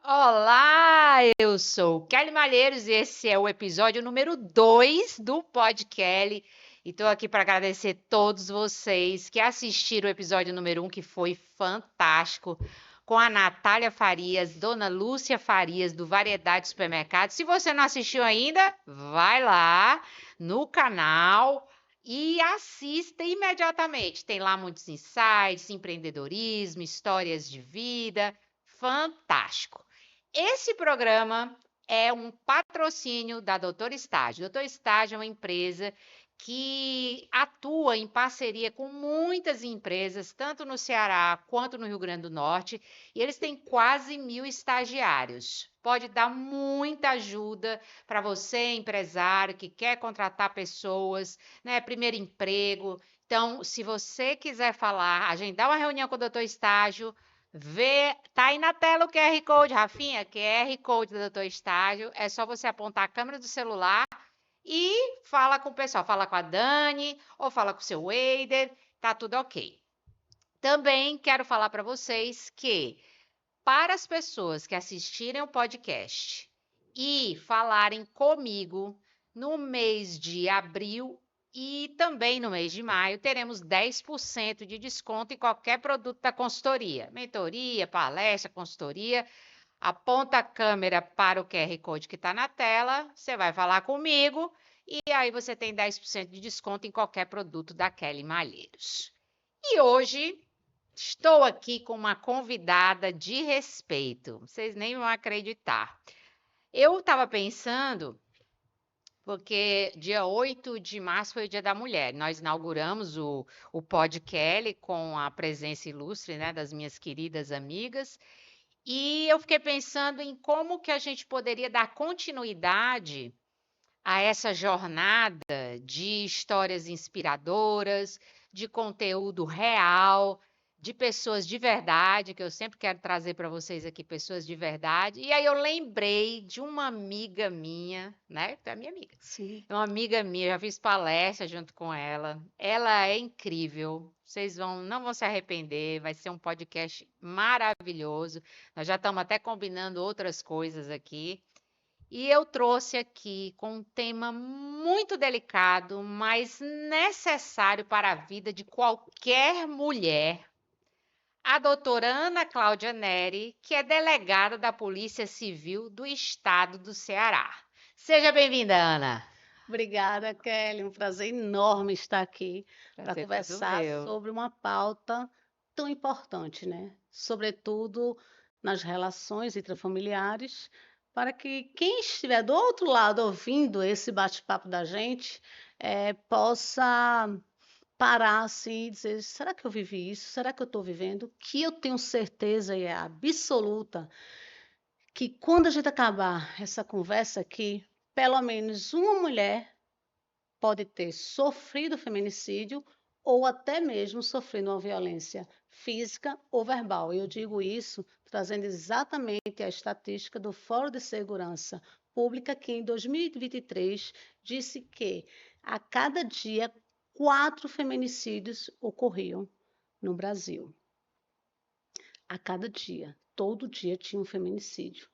Olá, eu sou Kelly Malheiros e esse é o episódio número 2 do Pod Kelly. E estou aqui para agradecer todos vocês que assistiram o episódio número 1, que foi fantástico, com a Natália Farias, Dona Lúcia Farias, do Variedade Supermercado. Se você não assistiu ainda, vai lá no canal e assista imediatamente. Tem lá muitos insights, empreendedorismo, histórias de vida. Fantástico. Esse programa é um patrocínio da Doutor Estágio. Doutor Estágio é uma empresa que atua em parceria com muitas empresas, tanto no Ceará quanto no Rio Grande do Norte, e eles têm quase 1.000 estagiários. Pode dar muita ajuda para você, empresário, que quer contratar pessoas, né? Primeiro emprego. Então, se você quiser falar, agendar uma reunião com o Doutor Estágio, tá aí na tela o QR Code, Rafinha, QR Code do Doutor Estágio. É só você apontar a câmera do celular e fala com o pessoal. Fala com a Dani ou fala com o seu Eider, tá tudo ok. Também quero falar para vocês que, para as pessoas que assistirem o podcast e falarem comigo no mês de abril e também no mês de maio, teremos 10% de desconto em qualquer produto da consultoria. Mentoria, palestra, consultoria. Aponta a câmera para o QR Code que está na tela, você vai falar comigo e aí você tem 10% de desconto em qualquer produto da Kelly Malheiros. E hoje estou aqui com uma convidada de respeito, vocês nem vão acreditar. Eu estava pensando, porque dia 8 de março foi o Dia da Mulher. Nós inauguramos o Pod Kelly com a presença ilustre, né, das minhas queridas amigas. E eu fiquei pensando em como que a gente poderia dar continuidade a essa jornada de histórias inspiradoras, de conteúdo real, de pessoas de verdade, que eu sempre quero trazer para vocês aqui pessoas de verdade. E aí eu lembrei de uma amiga minha, né? Tu é minha amiga. Sim. É uma amiga minha, já fiz palestra junto com ela. Ela é incrível. Não vão se arrepender. Vai ser um podcast maravilhoso. Nós já estamos até combinando outras coisas aqui. E eu trouxe aqui com um tema muito delicado, mas necessário para a vida de qualquer mulher, a doutora Ana Cláudia Neri, que é delegada da Polícia Civil do Estado do Ceará. Seja bem-vinda, Ana. Obrigada, Kelly. Um prazer enorme estar aqui para Prazer foi todo conversar meu. sobre uma pauta tão importante, né? Sobretudo nas relações intrafamiliares, para que quem estiver do outro lado ouvindo esse bate-papo da gente possa parar assim e dizer: será que eu vivi isso? Será que eu estou vivendo? Que eu tenho certeza e é absoluta que quando a gente acabar essa conversa aqui, pelo menos uma mulher pode ter sofrido feminicídio ou até mesmo sofrendo uma violência física ou verbal. E eu digo isso trazendo exatamente a estatística do Fórum de Segurança Pública, que em 2023 disse que a cada dia 4 feminicídios ocorriam no Brasil. A cada dia, todo dia tinha um feminicídio.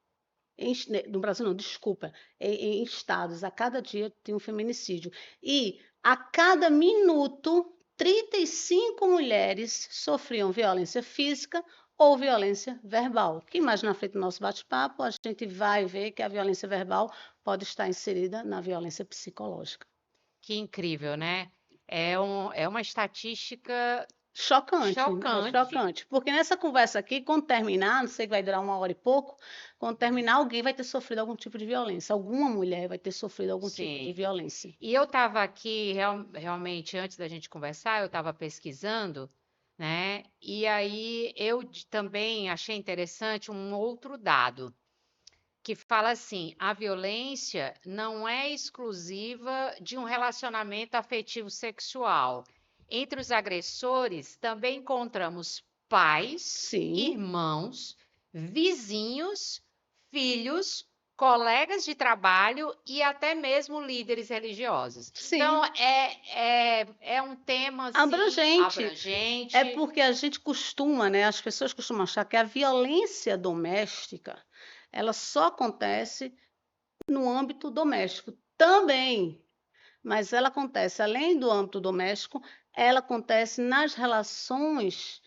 No Brasil não, desculpa, em estados, a cada dia tem um feminicídio. E a cada minuto, 35 mulheres sofriam violência física ou violência verbal. Que mais na frente do nosso bate-papo, a gente vai ver que a violência verbal pode estar inserida na violência psicológica. Que incrível, né? É uma estatística Chocante, chocante. chocante. Porque nessa conversa aqui, quando terminar, não sei que vai durar 1 hora e pouco, quando terminar, alguém vai ter sofrido algum tipo de violência. Alguma mulher vai ter sofrido algum tipo de Sim. violência. E eu estava aqui, realmente, antes da gente conversar, eu estava pesquisando, né? E aí também achei interessante um outro dado, que fala assim: a violência não é exclusiva de um relacionamento afetivo sexual. Entre os agressores também encontramos pais, Sim, irmãos, vizinhos, filhos, colegas de trabalho e até mesmo líderes religiosos. sim. Então, é um tema assim Abrangente. É abrangente. porque a gente costuma, né? As pessoas costumam achar que a violência doméstica ela só acontece no âmbito doméstico também, mas ela acontece além do âmbito doméstico, ela acontece nas relações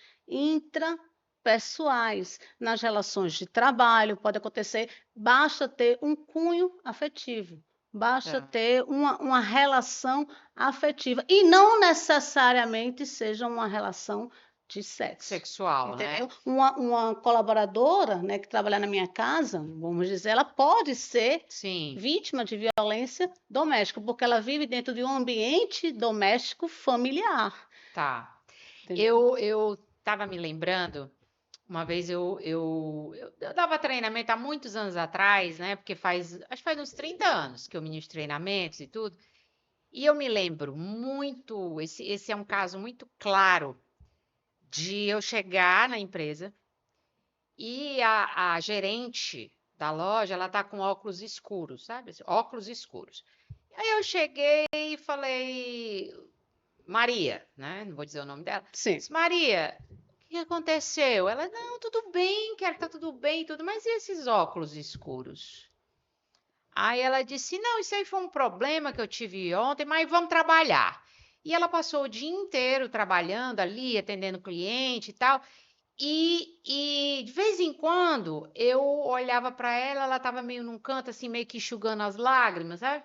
intrapessoais, nas relações de trabalho, pode acontecer, basta ter um cunho afetivo, basta Tá. ter uma relação afetiva, e não necessariamente seja uma relação de sexo. Sexual, Entendeu? né? Uma colaboradora, né, que trabalha na minha casa, vamos dizer, ela pode ser Sim, vítima de violência doméstica, porque ela vive dentro de um ambiente doméstico familiar, tá. entendeu? Eu estava me lembrando, uma vez eu dava treinamento há muitos anos atrás, né? Porque acho que faz uns 30 anos que eu ministro treinamentos e tudo. E eu me lembro muito, esse é um caso muito claro de eu chegar na empresa e a gerente da loja, ela tá com óculos escuros, sabe? Assim, óculos escuros. Aí eu cheguei e falei, Maria, né? Não vou dizer o nome dela. Sim. Disse, Maria, o que aconteceu? Ela, não, tudo bem, quero tá tudo bem, e tudo, mas e esses óculos escuros? Aí ela disse, não, isso aí foi um problema que eu tive ontem, mas vamos trabalhar. E ela passou o dia inteiro trabalhando ali, atendendo cliente e tal. E de vez em quando eu olhava para ela, ela estava meio num canto, assim, meio que enxugando as lágrimas, sabe?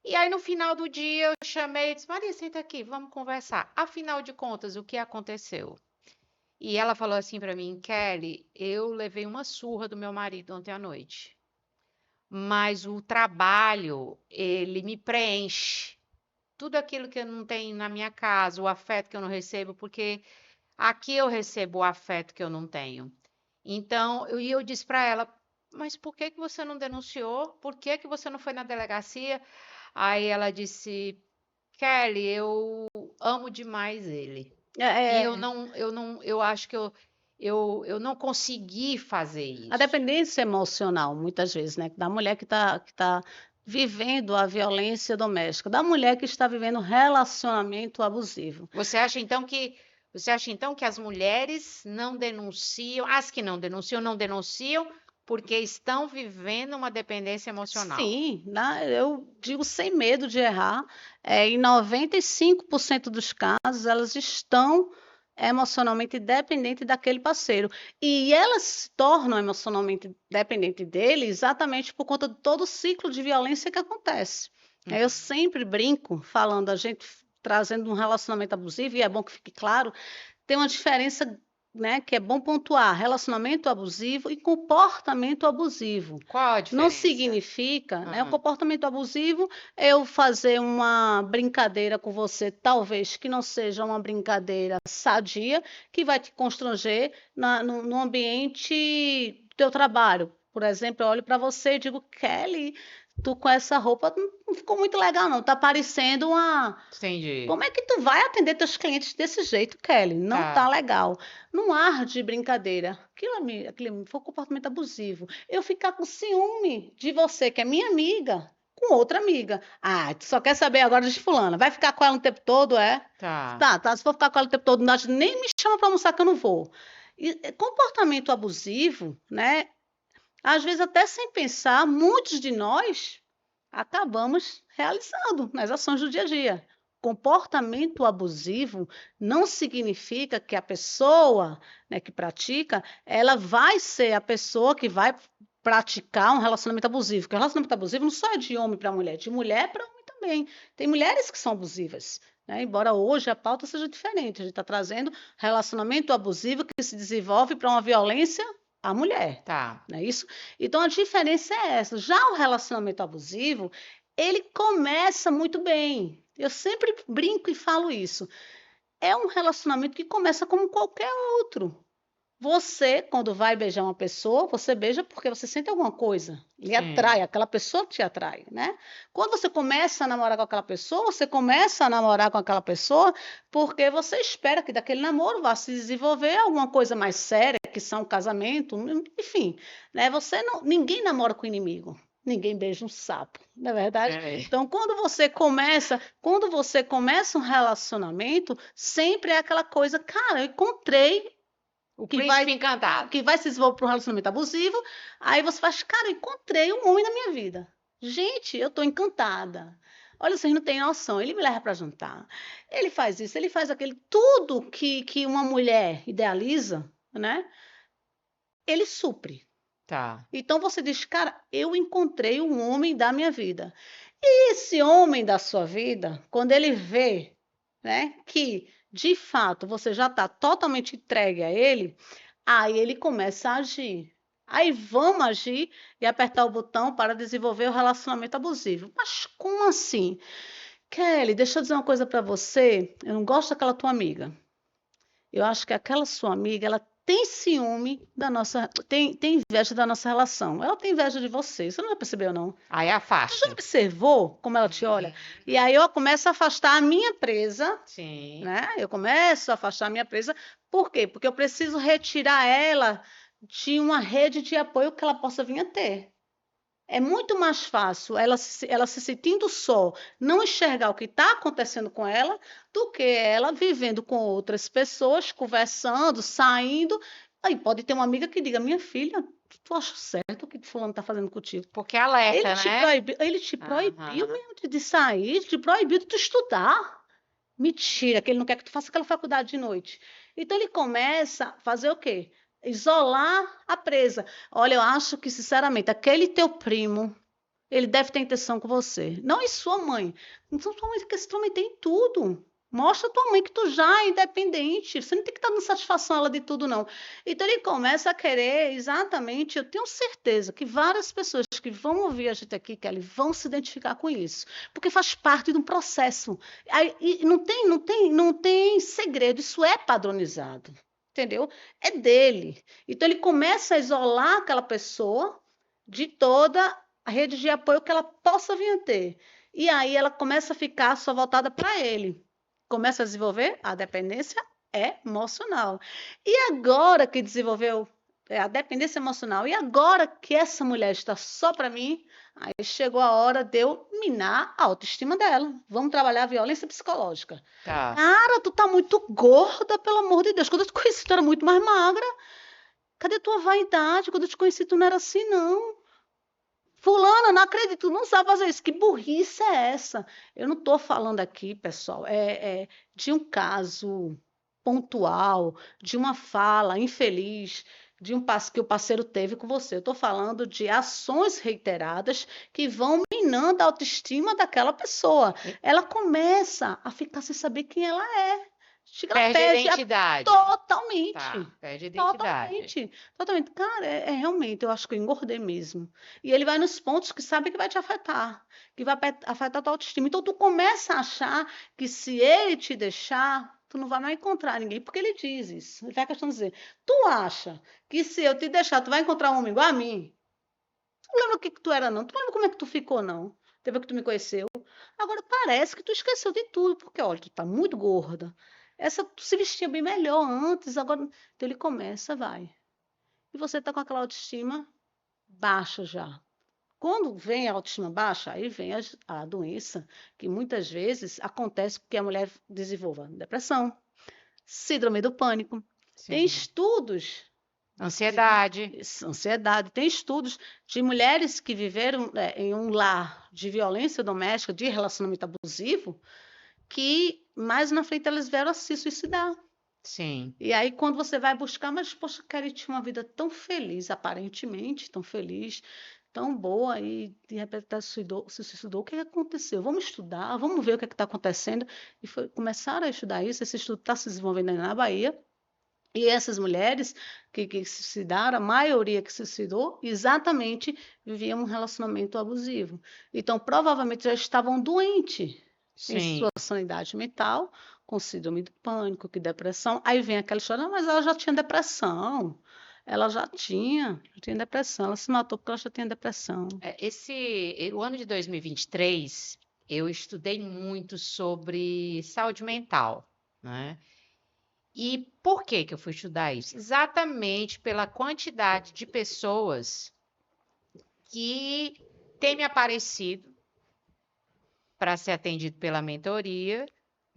E aí no final do dia eu chamei e disse: Maria, senta aqui, vamos conversar. Afinal de contas, o que aconteceu? E ela falou assim para mim: Kelly, eu levei uma surra do meu marido ontem à noite, mas o trabalho, ele me preenche. Tudo aquilo que eu não tenho na minha casa, o afeto que eu não recebo, porque aqui eu recebo o afeto que eu não tenho. Então, eu disse para ela, mas por que que você não denunciou? Por que que você não foi na delegacia? Aí ela disse, Kelly, eu amo demais ele. É, E é, eu acho que eu não consegui fazer a isso. dependência emocional, muitas vezes, né, da mulher que tá vivendo a violência doméstica, da mulher que está vivendo um relacionamento abusivo. Você acha então que as mulheres não denunciam, as que não denunciam porque estão vivendo uma dependência emocional? Sim, eu digo sem medo de errar, em 95% dos casos, elas estão emocionalmente dependentes daquele parceiro. E elas se tornam emocionalmente dependentes dele exatamente por conta de todo o ciclo de violência que acontece. Eu Uhum. sempre brinco, falando, a gente trazendo um relacionamento abusivo, e é bom que fique claro, tem uma diferença, né, que é bom pontuar: relacionamento abusivo e comportamento abusivo. Qual a Não diferença? significa, né, o Aham. comportamento abusivo é eu fazer uma brincadeira com você, talvez que não seja uma brincadeira sadia, que vai te constranger no ambiente do teu trabalho. Por exemplo, eu olho para você e digo: Kelly, tu com essa roupa não ficou muito legal, não. Tá parecendo uma. Entendi. Como é que tu vai atender teus clientes desse jeito, Kelly? Não tá Tá. legal. Num ar de brincadeira. Aquilo foi um comportamento abusivo. Eu ficar com ciúme de você, que é minha amiga, com outra amiga. Ah, tu só quer saber agora de fulana. Vai ficar com ela o tempo todo, é? Tá. Tá, tá. Se for ficar com ela o tempo todo, nem me chama para almoçar que eu não vou. Comportamento abusivo, né? Às vezes até sem pensar, muitos de nós acabamos realizando nas ações do dia a dia. Comportamento abusivo não significa que a pessoa, né, que pratica, ela vai ser a pessoa que vai praticar um relacionamento abusivo. Porque o relacionamento abusivo não só é de homem para mulher, de mulher para homem também. Tem mulheres que são abusivas, né? Embora hoje a pauta seja diferente, a gente está trazendo relacionamento abusivo que se desenvolve para uma violência à mulher. Tá. Não é isso? Então a diferença é essa. Já o relacionamento abusivo, ele começa muito bem. Eu sempre brinco e falo isso. É um relacionamento que começa como qualquer outro. Você, quando vai beijar uma pessoa, você beija porque você sente alguma coisa, lhe Sim. atrai, aquela pessoa te atrai, né? Quando você começa a namorar com aquela pessoa, você começa a namorar com aquela pessoa porque você espera que daquele namoro vá se desenvolver alguma coisa mais séria, que são um casamento, enfim, né? Ninguém namora com inimigo. Ninguém beija um sapo, não é verdade? É. Então, quando você começa um relacionamento, sempre é aquela coisa, cara, eu encontrei O que príncipe vai, encantado. que vai se desenvolver para um relacionamento abusivo. Aí você faz, cara, eu encontrei um homem na minha vida. Gente, eu tô encantada. Olha, vocês não têm noção. Ele me leva para jantar. Ele faz isso, ele faz aquilo. Tudo que uma mulher idealiza, né? Ele supre. Tá. Então você diz, cara, eu encontrei um homem da minha vida. E esse homem da sua vida, quando ele vê, né, que de fato você já está totalmente entregue a ele, aí ele começa a agir. Aí vamos agir e apertar o botão para desenvolver o relacionamento abusivo. Mas como assim? Kelly, deixa eu dizer uma coisa para você. Eu não gosto daquela tua amiga. Eu acho que aquela sua amiga, ela tem ciúme da nossa, tem inveja da nossa relação. Ela tem inveja de você. Você não já percebeu, não? Aí Já afasta. observou como ela te olha? E aí eu começo a afastar a minha presa, Sim. né? Eu começo a afastar a minha presa. Por quê? Porque eu preciso retirar ela de uma rede de apoio que ela possa vir a ter. É muito mais fácil ela se sentindo só, não enxergar o que está acontecendo com ela, do que ela vivendo com outras pessoas, conversando, saindo. Aí pode ter uma amiga que diga: minha filha, tu acha certo o que fulano está fazendo contigo? Porque alerta, né? Ele te proibiu Aham. mesmo de sair, te proibiu de tu estudar. Mentira, que ele não quer que tu faça aquela faculdade de noite. Então ele começa a fazer o quê? Isolar a presa. Olha, eu acho que, sinceramente, aquele teu primo, ele deve ter intenção com você. Não é sua mãe. Então, tua mãe, que esse homem tem tudo. Mostra a tua mãe que tu já é independente. Você não tem que estar dando satisfação a ela de tudo, não. Então ele começa a querer exatamente. Eu tenho certeza que várias pessoas que vão ouvir a gente aqui, Kelly, vão se identificar com isso. Porque faz parte de um processo. Aí, e não tem segredo, isso é padronizado. Entendeu? É dele. Então ele começa a isolar aquela pessoa de toda a rede de apoio que ela possa vir a ter. E aí ela começa a ficar só voltada para ele. Começa a desenvolver a dependência emocional. E agora que desenvolveu a dependência emocional, e agora que essa mulher está só para mim, aí chegou a hora de eu minar a autoestima dela. Vamos trabalhar a violência psicológica. Tá. Cara, tu tá muito gorda, pelo amor de Deus. Quando eu te conheci, tu era muito mais magra. Cadê tua vaidade? Quando eu te conheci, tu não era assim, não. Fulana, não acredito, tu não sabe fazer isso. Que burrice é essa? Eu não estou falando aqui, pessoal, de um caso pontual, de uma fala infeliz, que o parceiro teve com você. Eu estou falando de ações reiteradas que vão minando a autoestima daquela pessoa. Ela começa a ficar sem saber quem ela é. Chega, ela Perde a perde identidade. totalmente. Tá. Perde a identidade. Totalmente, totalmente. Cara, realmente, eu acho que eu engordei mesmo. E ele vai nos pontos que sabe que vai te afetar, que vai afetar a tua autoestima. Então, tu começa a achar que se ele te deixar, tu não vai mais encontrar ninguém, porque ele diz isso. Ele vai questão de dizer, tu acha que se eu te deixar, tu vai encontrar um homem igual a mim? Tu não lembra o que tu era, não? Tu não lembra como é que tu ficou, não? Depois que tu me conheceu. Agora parece que tu esqueceu de tudo, porque, olha, tu tá muito gorda. Essa tu se vestia bem melhor antes, agora... Então ele começa, vai. E você tá com aquela autoestima baixa já. Quando vem a autoestima baixa, aí vem a doença, que muitas vezes acontece porque a mulher desenvolva depressão, síndrome do pânico. Tem Sim. estudos Ansiedade. ansiedade. Tem estudos de mulheres que viveram em um lar de violência doméstica, de relacionamento abusivo, que mais na frente elas vieram a se suicidar. Sim. E aí, quando você vai buscar, mas, poxa, Kelly tinha uma vida tão feliz, aparentemente tão feliz, tão boa, e de repente ela se suicidou. O que aconteceu? Vamos estudar, vamos ver o que está acontecendo. E começaram a estudar isso. Esse estudo está se desenvolvendo aí na Bahia. E essas mulheres que se suicidaram, a maioria que se suicidou, exatamente viviam um relacionamento abusivo. Então, provavelmente já estavam doentes em Sim. sua sanidade mental, com síndrome do pânico, que depressão. Aí vem aquela história, mas ela já tinha depressão. Ela já tinha depressão. Ela se matou porque ela já tinha depressão. O ano de 2023, eu estudei muito sobre saúde mental, né? E por que que eu fui estudar isso? Exatamente pela quantidade de pessoas que têm me aparecido para ser atendido pela mentoria.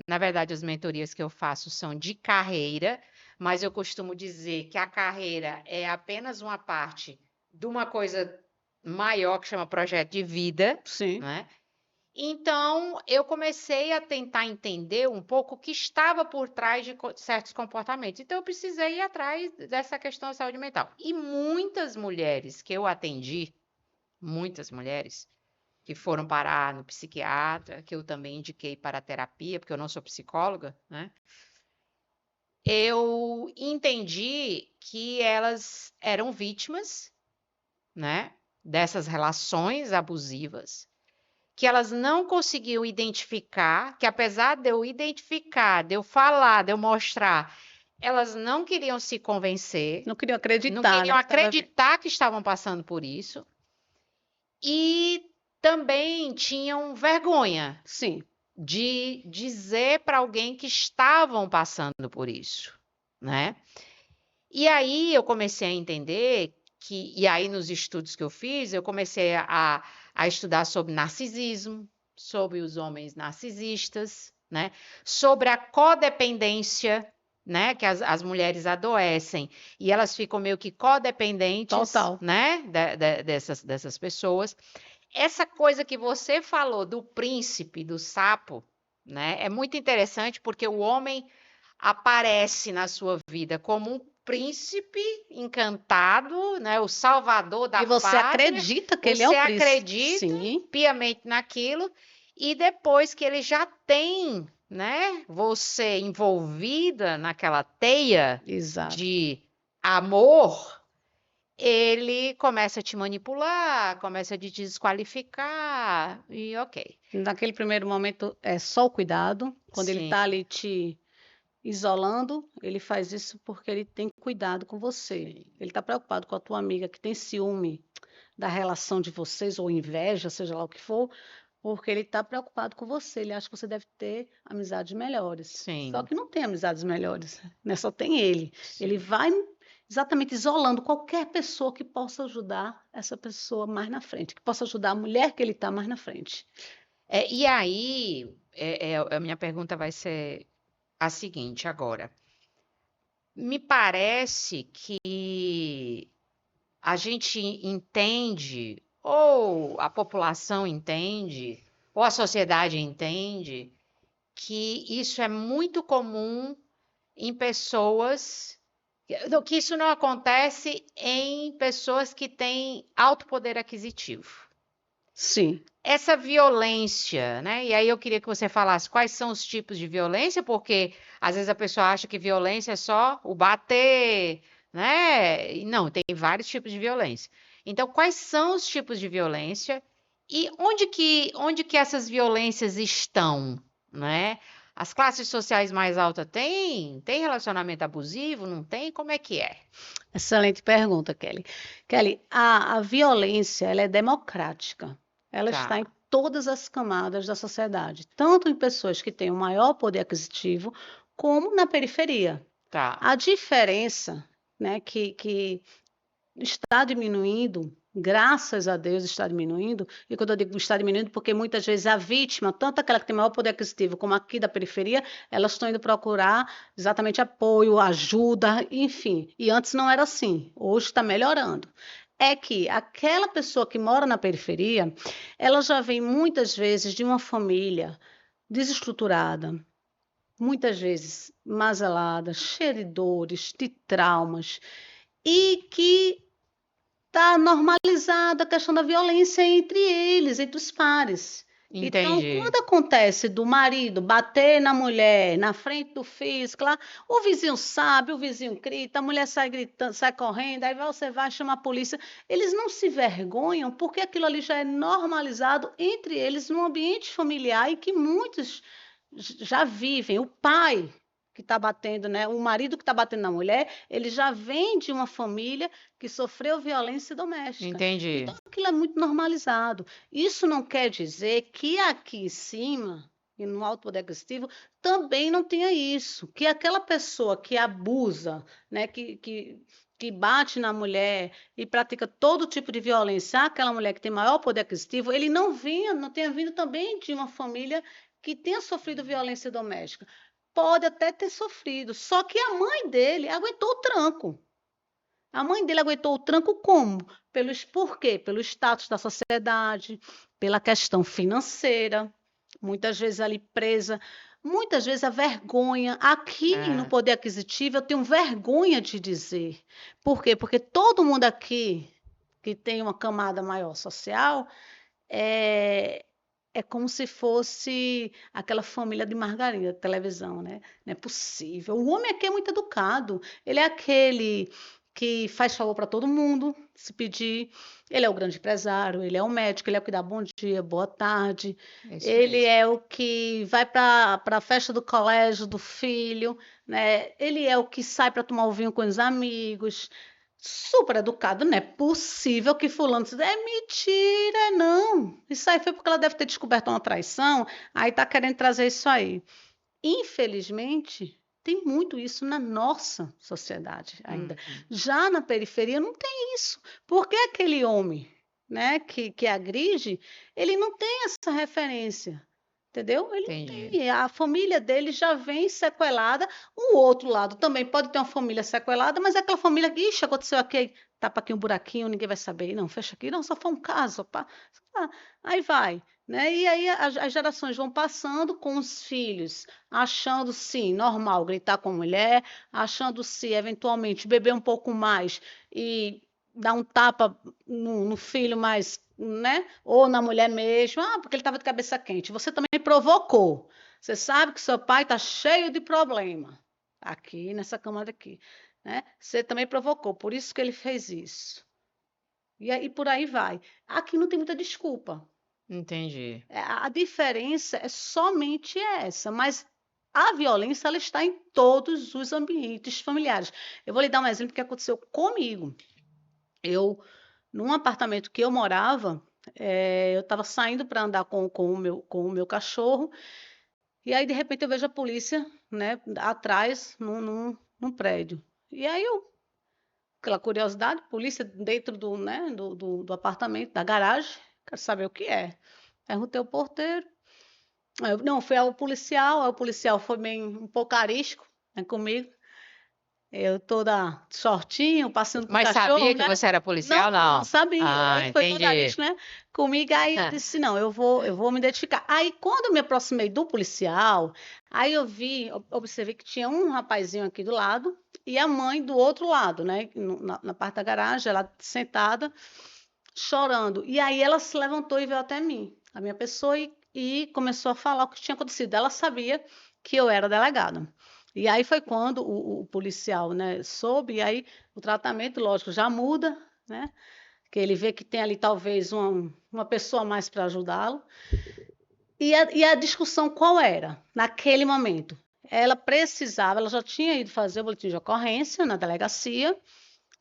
Na verdade, as mentorias que eu faço são de carreira, mas eu costumo dizer que a carreira é apenas uma parte de uma coisa maior que chama projeto de vida, Sim. né? Então, eu comecei a tentar entender um pouco o que estava por trás de certos comportamentos. Então, eu precisei ir atrás dessa questão da saúde mental. E muitas mulheres que eu atendi, muitas mulheres que foram parar no psiquiatra, que eu também indiquei para a terapia, porque eu não sou psicóloga, né? Eu entendi que elas eram vítimas, né, dessas relações abusivas, que elas não conseguiam identificar, que apesar de eu identificar, de eu falar, de eu mostrar, elas não queriam se convencer, Não queria não acreditar, queriam né? Que tava... acreditar que estavam passando por isso e também tinham vergonha Sim. de dizer para alguém que estavam passando por isso, né? E aí eu comecei a entender que, e aí nos estudos que eu fiz, eu comecei a estudar sobre narcisismo, sobre os homens narcisistas, né? Sobre a codependência, né? Que as mulheres adoecem e elas ficam meio que codependentes, Total. né? Dessas pessoas. Essa coisa que você falou do príncipe, do sapo, né? É muito interessante porque o homem aparece na sua vida como um príncipe encantado, né? O salvador da E você pátria. acredita que ele é Você o príncipe? acredita Sim, piamente naquilo e depois que ele já tem, né, você envolvida naquela teia exato. de amor, ele começa a te manipular, começa a te desqualificar e ok. Naquele primeiro momento é só o cuidado. Quando ele Sim, está ali te isolando, ele faz isso porque ele tem cuidado com você. sim. Ele está preocupado com a tua amiga que tem ciúme da relação de vocês, ou inveja, seja lá o que for, porque ele está preocupado com você. Ele acha que você deve ter amizades melhores. Só Sim, que não tem amizades melhores, né? Só tem ele. Ele sim. vai exatamente isolando qualquer pessoa que possa ajudar essa pessoa mais na frente, que possa ajudar a mulher que ele está mais na frente. E aí, a minha pergunta vai ser a seguinte agora. Me parece que a gente entende, ou a população entende, ou a sociedade entende, que isso é muito comum em pessoas, que isso não acontece em pessoas que têm alto poder aquisitivo. Sim. Essa violência, né? E aí eu queria que você falasse quais são os tipos de violência, porque às vezes a pessoa acha que violência é só o bater, né? E não, tem vários tipos de violência. Então, quais são os tipos de violência e onde que essas violências estão, né? As classes sociais mais altas têm relacionamento abusivo? Não tem? Como é que é? Excelente pergunta, Kelly. Kelly, a violência, ela é democrática. Ela está em Tá, todas as camadas da sociedade, tanto em pessoas que têm o maior poder aquisitivo, como na periferia. tá. A diferença, né, que está diminuindo, graças a Deus está diminuindo, e quando eu digo está diminuindo, porque muitas vezes a vítima, tanto aquela que tem maior poder aquisitivo como aqui da periferia, elas estão indo procurar exatamente apoio, ajuda, enfim. E antes não era assim, hoje está melhorando. É que aquela pessoa que mora na periferia, ela já vem muitas vezes de uma família desestruturada, muitas vezes mazelada, cheia de dores, de traumas, e que está normalizada a questão da violência entre eles, entre os pares. Então, Entendi. quando acontece do marido bater na mulher, na frente do físico, lá, o vizinho sabe, o vizinho grita, a mulher sai gritando, sai correndo, aí você vai chamar a polícia. Eles não se vergonham porque aquilo ali já é normalizado entre eles num ambiente familiar e que muitos já vivem. O pai que está batendo, né? O marido que está batendo na mulher, ele já vem de uma família que sofreu violência doméstica. Entendi. Então, aquilo é muito normalizado. Isso não quer dizer que aqui em cima, e no alto poder aquisitivo, também não tenha isso. Que aquela pessoa que abusa, né, que bate na mulher e pratica todo tipo de violência, aquela mulher que tem maior poder aquisitivo, ele não tenha vindo também de uma família que tenha sofrido violência doméstica. pode até ter sofrido, só que a mãe dele aguentou o tranco. A mãe dele aguentou o tranco como? Por quê? Pelo status da sociedade, pela questão financeira, muitas vezes ali presa, muitas vezes a vergonha. Aqui no É, poder aquisitivo eu tenho vergonha de dizer. Por quê? Porque todo mundo aqui que tem uma camada maior social é, é como se fosse aquela família de margarina da televisão, né? Não é possível. O homem aqui é muito educado. Ele é aquele que faz favor para todo mundo, se pedir. Ele é o grande empresário, ele é o médico, ele é o que dá bom dia, boa tarde. é isso Ele mesmo. é o que vai para a festa do colégio do filho, né? Ele é o que sai para tomar o vinho com os amigos. Super educado, não é possível que fulano disse, é mentira, não. Isso aí foi porque ela deve ter descoberto uma traição, aí tá querendo trazer isso aí. Infelizmente, tem muito isso na nossa sociedade ainda. Uhum, Já na periferia não tem isso, porque aquele homem, né, que agride, ele não tem essa referência. Entendeu? Ele não entendi. tem. A família dele já vem sequelada. O outro lado também pode ter uma família sequelada, mas é aquela família que, ixi, aconteceu aqui, tapa aqui um buraquinho, ninguém vai saber. Não, fecha aqui. Não, só foi um caso. Pá. Ah, aí vai. Né? E aí as gerações vão passando com os filhos, achando sim normal gritar com a mulher, achando se eventualmente beber um pouco mais e dar um tapa no filho mais, né? Ou na mulher mesmo, porque ele estava de cabeça quente. Você também provocou. Você sabe que seu pai está cheio de problema aqui nessa camada aqui, né? Você também provocou, por isso que ele fez isso. E aí por aí vai. Aqui não tem muita desculpa. Entendi. A diferença é somente essa, mas a violência ela está em todos os ambientes familiares. Eu vou lhe dar um exemplo que aconteceu comigo. Eu, num apartamento que eu morava, eu estava saindo para andar com o meu cachorro, e aí, de repente, eu vejo a polícia, né, atrás, num prédio. E aí, aquela curiosidade, polícia dentro do apartamento, da garagem, quero saber o que é. Perguntei ao porteiro. Não, foi ao policial, aí o policial foi bem um pouco arisco, né, comigo. Eu toda shortinho, passeando com o Mas cachorro, sabia que né? você era policial? Não Não. sabia. Ah, Ele foi todo entendi. arisco, né? Comigo, aí eu disse, não, eu vou me identificar. Aí, quando eu me aproximei do policial, aí eu observei que tinha um rapazinho aqui do lado e a mãe do outro lado, né? Na parte da garagem, ela sentada, chorando. E aí ela se levantou e veio até mim, a minha pessoa, e começou a falar o que tinha acontecido. Ela sabia que eu era delegada. E aí foi quando o policial, né, soube, e aí o tratamento, lógico, já muda, né? Que ele vê que tem ali talvez uma pessoa a mais para ajudá-lo. E a discussão qual era? Naquele momento, ela já tinha ido fazer o boletim de ocorrência na delegacia,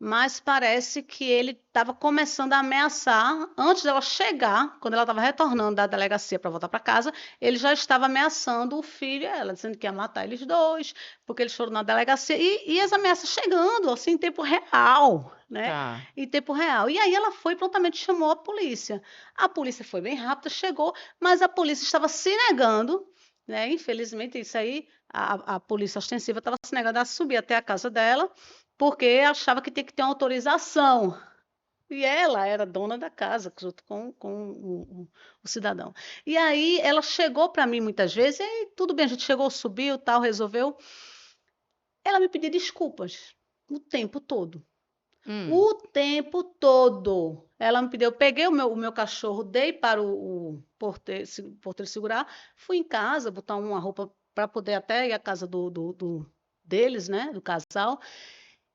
mas parece que ele estava começando a ameaçar, antes dela chegar, quando ela estava retornando da delegacia para voltar para casa, ele já estava ameaçando o filho e ela, dizendo que ia matar eles dois, porque eles foram na delegacia, e as ameaças chegando, assim, em tempo real, né? Tá. Em tempo real. E aí ela foi prontamente chamou a polícia. A polícia foi bem rápida, chegou, mas a polícia estava se negando, né? Infelizmente, isso aí, a polícia ostensiva estava se negando a subir até a casa dela, porque achava que tinha que ter uma autorização. E ela era dona da casa, junto com o cidadão. E aí ela chegou para mim muitas vezes, e aí, tudo bem, a gente chegou, subiu, tal, resolveu. Ela me pedia desculpas o tempo todo. Hum, O tempo todo. Ela me pediu, eu peguei o meu cachorro, dei para o porteiro segurar, fui em casa, botar uma roupa para poder até ir à casa deles, né, do casal.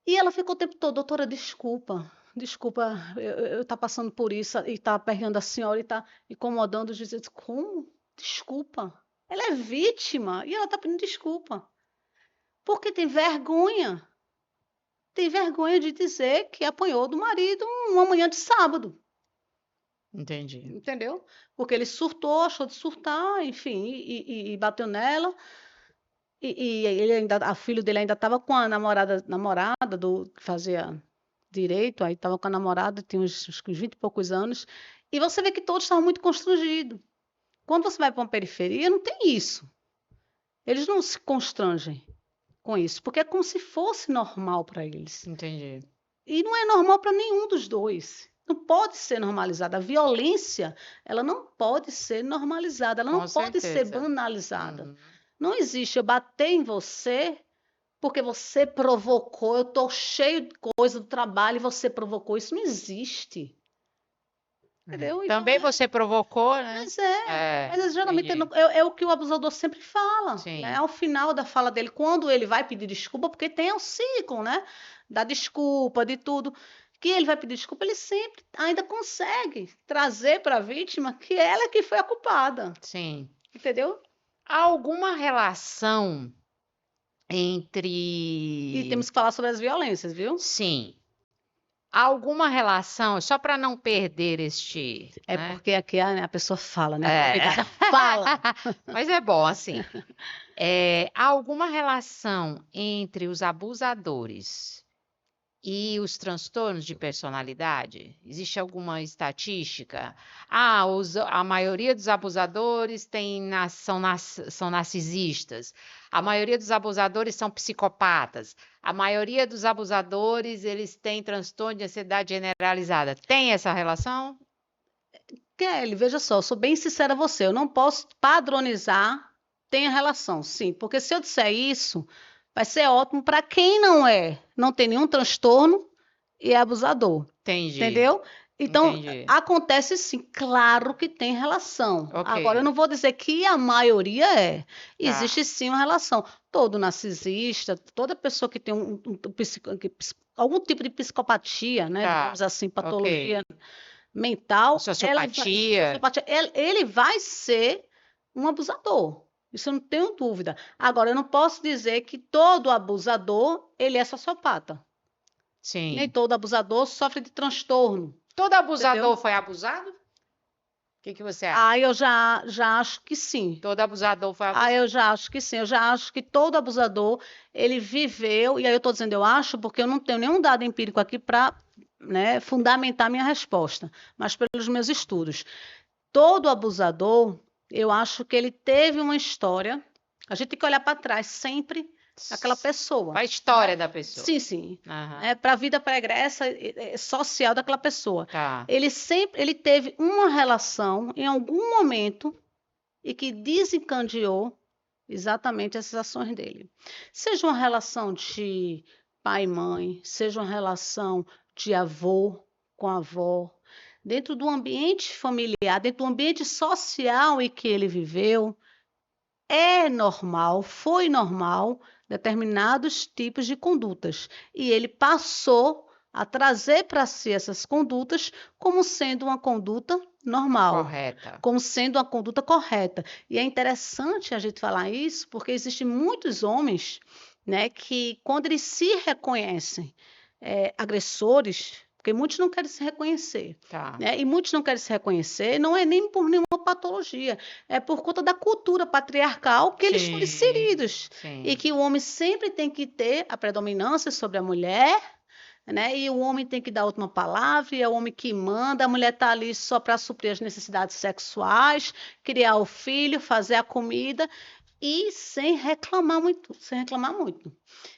E ela ficou o tempo todo, doutora, desculpa, desculpa, eu tá passando por isso e tá aperreando a senhora e tá incomodando os vizinhos. Como? Desculpa. Ela é vítima e ela tá pedindo desculpa. Porque tem vergonha. Tem vergonha de dizer que apanhou do marido uma manhã de sábado. entendi. Entendeu? Porque ele surtou, achou de surtar, enfim, e bateu nela. E ele ainda, a filho dele ainda estava com a namorada do que fazia direito, aí estava com a namorada, tinha uns 20 e poucos anos, e você vê que todos estavam muito constrangidos. Quando você vai para uma periferia, não tem isso. eles não se constrangem com isso, porque é como se fosse normal para eles. Entendi. E não é normal para nenhum dos dois. Não pode ser normalizada. A violência, ela não pode ser normalizada, ela Com não pode ser certeza. banalizada. Uhum. Não existe eu bater em você porque você provocou, eu estou cheio de coisa do trabalho e você provocou. Isso não existe. Entendeu? Então, Também você provocou, né? mas é, mas geralmente Entendi. é o que o abusador sempre fala, né? Sim. Ao final da fala dele, quando ele vai pedir desculpa, porque tem o ciclo, né? Da desculpa, de tudo, que ele vai pedir desculpa, ele sempre ainda consegue trazer para a vítima que ela é que foi a culpada, Sim. entendeu? Há alguma relação E entre. temos que falar sobre as violências, viu? Sim. Há alguma relação, só para não perder este, É né? porque aqui a pessoa fala, né? A É. convidada fala. Mas é bom, assim. Há alguma relação entre os abusadores e os transtornos de personalidade? Existe alguma estatística? A maioria dos abusadores são narcisistas. A maioria dos abusadores são psicopatas. A maioria dos abusadores, eles têm transtorno de ansiedade generalizada. Tem essa relação? Kelly, veja só, eu sou bem sincera a você, eu não posso padronizar, tem a relação, sim, porque se eu disser isso, vai ser ótimo para quem não tem nenhum transtorno e é abusador, Entendi, entendeu? Então, entendi. acontece sim, claro que tem relação. Agora, eu Ok, não vou dizer que a maioria é. tá. Existe sim uma relação. Todo narcisista, toda pessoa que tem algum tipo de psicopatia, né, Tá, digamos assim, ok. patologia mental, Sociopatia. ele vai ser um abusador. Isso eu não tenho dúvida. Agora, eu não posso dizer que todo abusador, ele é sociopata. Nem Sim. todo abusador sofre de transtorno, Todo abusador entendeu? foi abusado? O que você acha? Aí eu já acho que sim. Todo abusador foi Aí abusado. eu já acho que sim. Eu já acho que todo abusador, ele viveu, e aí eu estou dizendo eu acho, porque eu não tenho nenhum dado empírico aqui para, né, fundamentar minha resposta, mas pelos meus estudos. Todo abusador, eu acho que ele teve uma história. A gente tem que olhar para trás sempre aquela pessoa. A história da pessoa. Sim, sim. Aham. Para a vida pregressa social daquela pessoa. Tá. Ele teve uma relação em algum momento e que desencadeou exatamente essas ações dele. Seja uma relação de pai e mãe, seja uma relação de avô com avó, dentro do ambiente familiar, dentro do ambiente social em que ele viveu, é normal, foi normal determinados tipos de condutas. E ele passou a trazer para si essas condutas como sendo uma conduta normal, Correta. como sendo uma conduta correta. E é interessante a gente falar isso, porque existem muitos homens, né, que quando eles se reconhecem agressores, porque muitos não querem se reconhecer, Tá. né? E muitos não querem se reconhecer, não é nem por nenhuma patologia, é por conta da cultura patriarcal que eles foram inseridos. Sim. E que o homem sempre tem que ter a predominância sobre a mulher, né? E o homem tem que dar a última palavra, e é o homem que manda, a mulher está ali só para suprir as necessidades sexuais, criar o filho, fazer a comida, e sem reclamar muito, sem reclamar muito.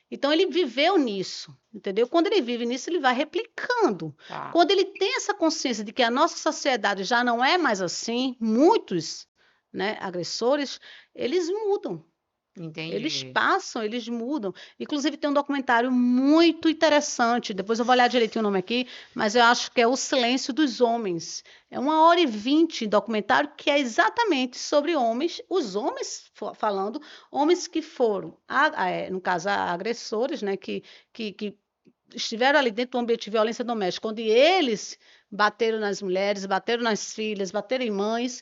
Então ele viveu nisso, entendeu? Quando ele vive nisso, ele vai replicando. Tá. Quando ele tem essa consciência de que a nossa sociedade já não é mais assim, muitos, né, agressores, eles mudam. Eles Entendi. passam, eles mudam. Inclusive, tem um documentário muito interessante. Depois eu vou olhar direitinho o nome aqui, mas eu acho que é O Silêncio dos Homens. É 1h20 documentário que é exatamente sobre homens, os homens falando, homens que foram, no caso, agressores, né, que estiveram ali dentro do ambiente de violência doméstica, onde eles bateram nas mulheres, bateram nas filhas, bateram em mães,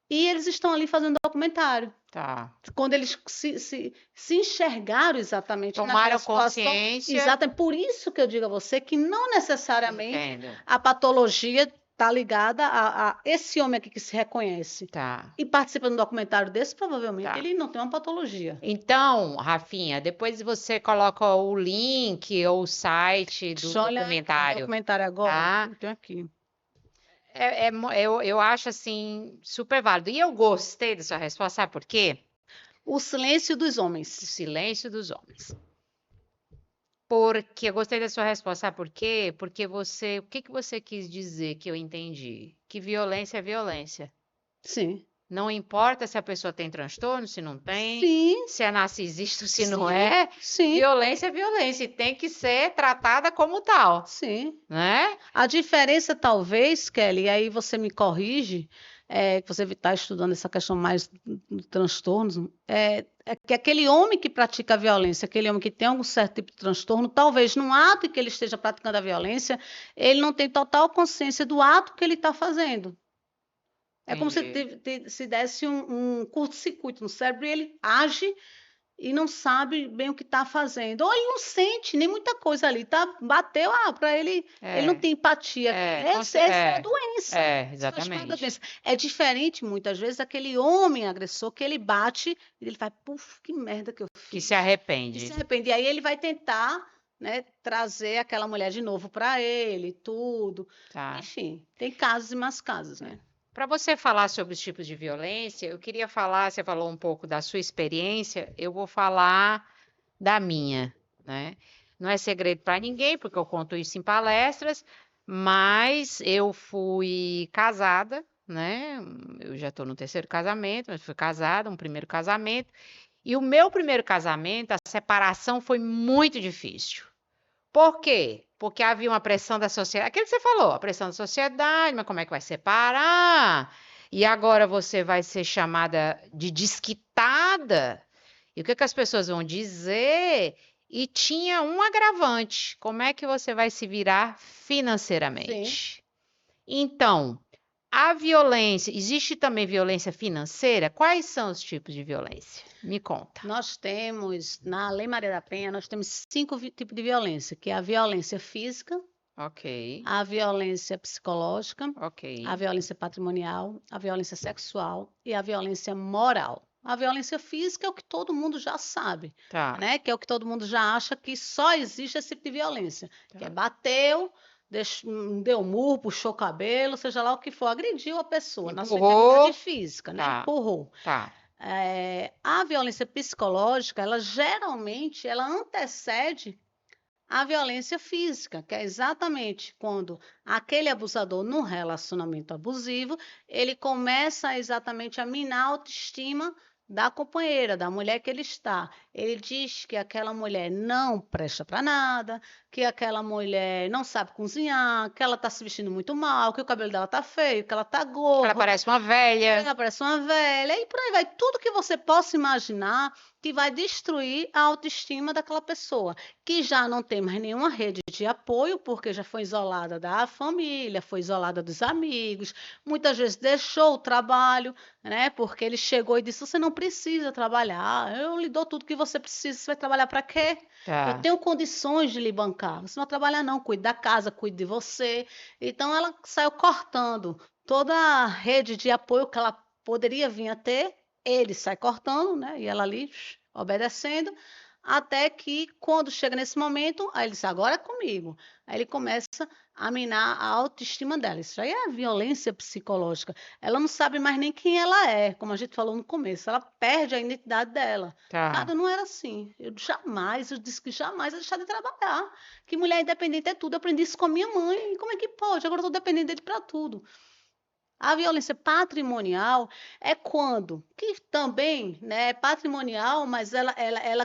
e eles estão ali fazendo documentário. Tá. Quando eles se enxergaram exatamente naquela Tomaram situação. consciência. Exato, é por isso que eu digo a você que não necessariamente Entendo. a patologia está ligada a esse homem aqui que se reconhece Tá. e participa de um documentário desse, provavelmente Tá. ele não tem uma patologia. Então, Rafinha, depois você coloca o link ou o site do Deixa eu olhar aqui o documentário, documentário agora. tá? Eu tenho aqui. Eu acho assim super válido. E eu gostei da sua resposta, sabe por quê? O silêncio dos O homens. silêncio dos homens. Porque eu gostei da sua resposta, sabe por quê? Porque o que que você quis dizer que eu entendi? Que violência é violência. Sim. Não importa se a pessoa tem transtorno, se não tem, Sim, se é narcisista ou se não sim, é, sim, violência é violência e tem que ser tratada como tal, sim. né? A diferença, talvez, Kelly, e aí você me corrige, que você está estudando essa questão mais de transtornos, é que aquele homem que pratica a violência, aquele homem que tem algum certo tipo de transtorno, talvez no ato em que ele esteja praticando a violência, ele não tem total consciência do ato que ele está fazendo. É como se Entendi. se desse um curto-circuito no cérebro e ele age e não sabe bem o que está fazendo. Ou ele não sente nem muita coisa ali, tá? Bateu, para ele, ele não É, tem empatia. Essa é a doença. Isso faz parte da doença. exatamente. É diferente, muitas vezes, daquele homem agressor que ele bate e ele faz, puf, que merda que eu Que se fiz. E se arrepende. arrepende. E aí ele vai tentar, né, trazer aquela mulher de novo para ele, tudo. Tá. Enfim, tem casos e mais casos, né? Para você falar sobre os tipos de violência, eu queria falar, você falou um pouco da sua experiência, eu vou falar da minha, né? Não é segredo para ninguém, porque eu conto isso em palestras, mas eu fui casada, né? Eu já estou no terceiro casamento, mas fui casada, um primeiro casamento. E o meu primeiro casamento, a separação foi muito difícil. Por quê? Porque havia uma pressão da sociedade, aquilo que você falou, a pressão da sociedade, mas como é que vai separar? E agora você vai ser chamada de desquitada? E o que que as pessoas vão dizer? E tinha um agravante, como é que você vai se virar Sim. financeiramente? Então, a violência, existe também violência financeira? Quais são os tipos de violência? Me conta. Nós temos, na Lei Maria da Penha, nós temos 5 tipos de violência, que é a violência física, Ok, a violência psicológica, ok, a violência patrimonial, a violência sexual e a violência moral. A violência física é o que todo mundo já sabe, tá, né? Que é o que todo mundo já acha que só existe esse tipo de violência, que é tá. bateu, deu murro, puxou o cabelo, seja lá o que for, agrediu a pessoa na sua integridade Empurrou, física, né? tá, Empurrou. tá, A violência psicológica, ela geralmente ela antecede a violência física, que é exatamente quando aquele abusador no relacionamento abusivo, ele começa exatamente a minar a autoestima da companheira, da mulher que ele está. Ele diz que aquela mulher não presta para nada, que aquela mulher não sabe cozinhar, que ela está se vestindo muito mal, que o cabelo dela está feio, que ela está que ela gorda, parece uma velha. ela parece uma velha, e por aí vai. Tudo que você possa imaginar que vai destruir a autoestima daquela pessoa, que já não tem mais nenhuma rede de apoio, porque já foi isolada da família, foi isolada dos amigos, muitas vezes deixou o trabalho, né? Porque ele chegou e disse: Você não precisa trabalhar, eu lhe dou tudo que você precisa, você vai trabalhar para quê? Eu Tá, tenho condições de lhe bancar. Você não vai trabalhar, não, cuide da casa, cuide de você. Então ela saiu cortando toda a rede de apoio que ela poderia vir a ter, ele sai cortando, né? E ela ali obedecendo, até que quando chega nesse momento, aí ele diz, agora é comigo. Aí ele começa a minar a autoestima dela. Isso aí é violência psicológica. Ela não sabe mais nem quem ela é, como a gente falou no começo. Ela perde a identidade dela. tá. Cara, não era assim. Eu disse que jamais ia deixar de trabalhar. Que mulher independente é tudo. Eu aprendi isso com a minha mãe. E como é que pode? Agora eu estou dependendo dele para tudo. A violência patrimonial é quando, que também, né, é patrimonial, mas ela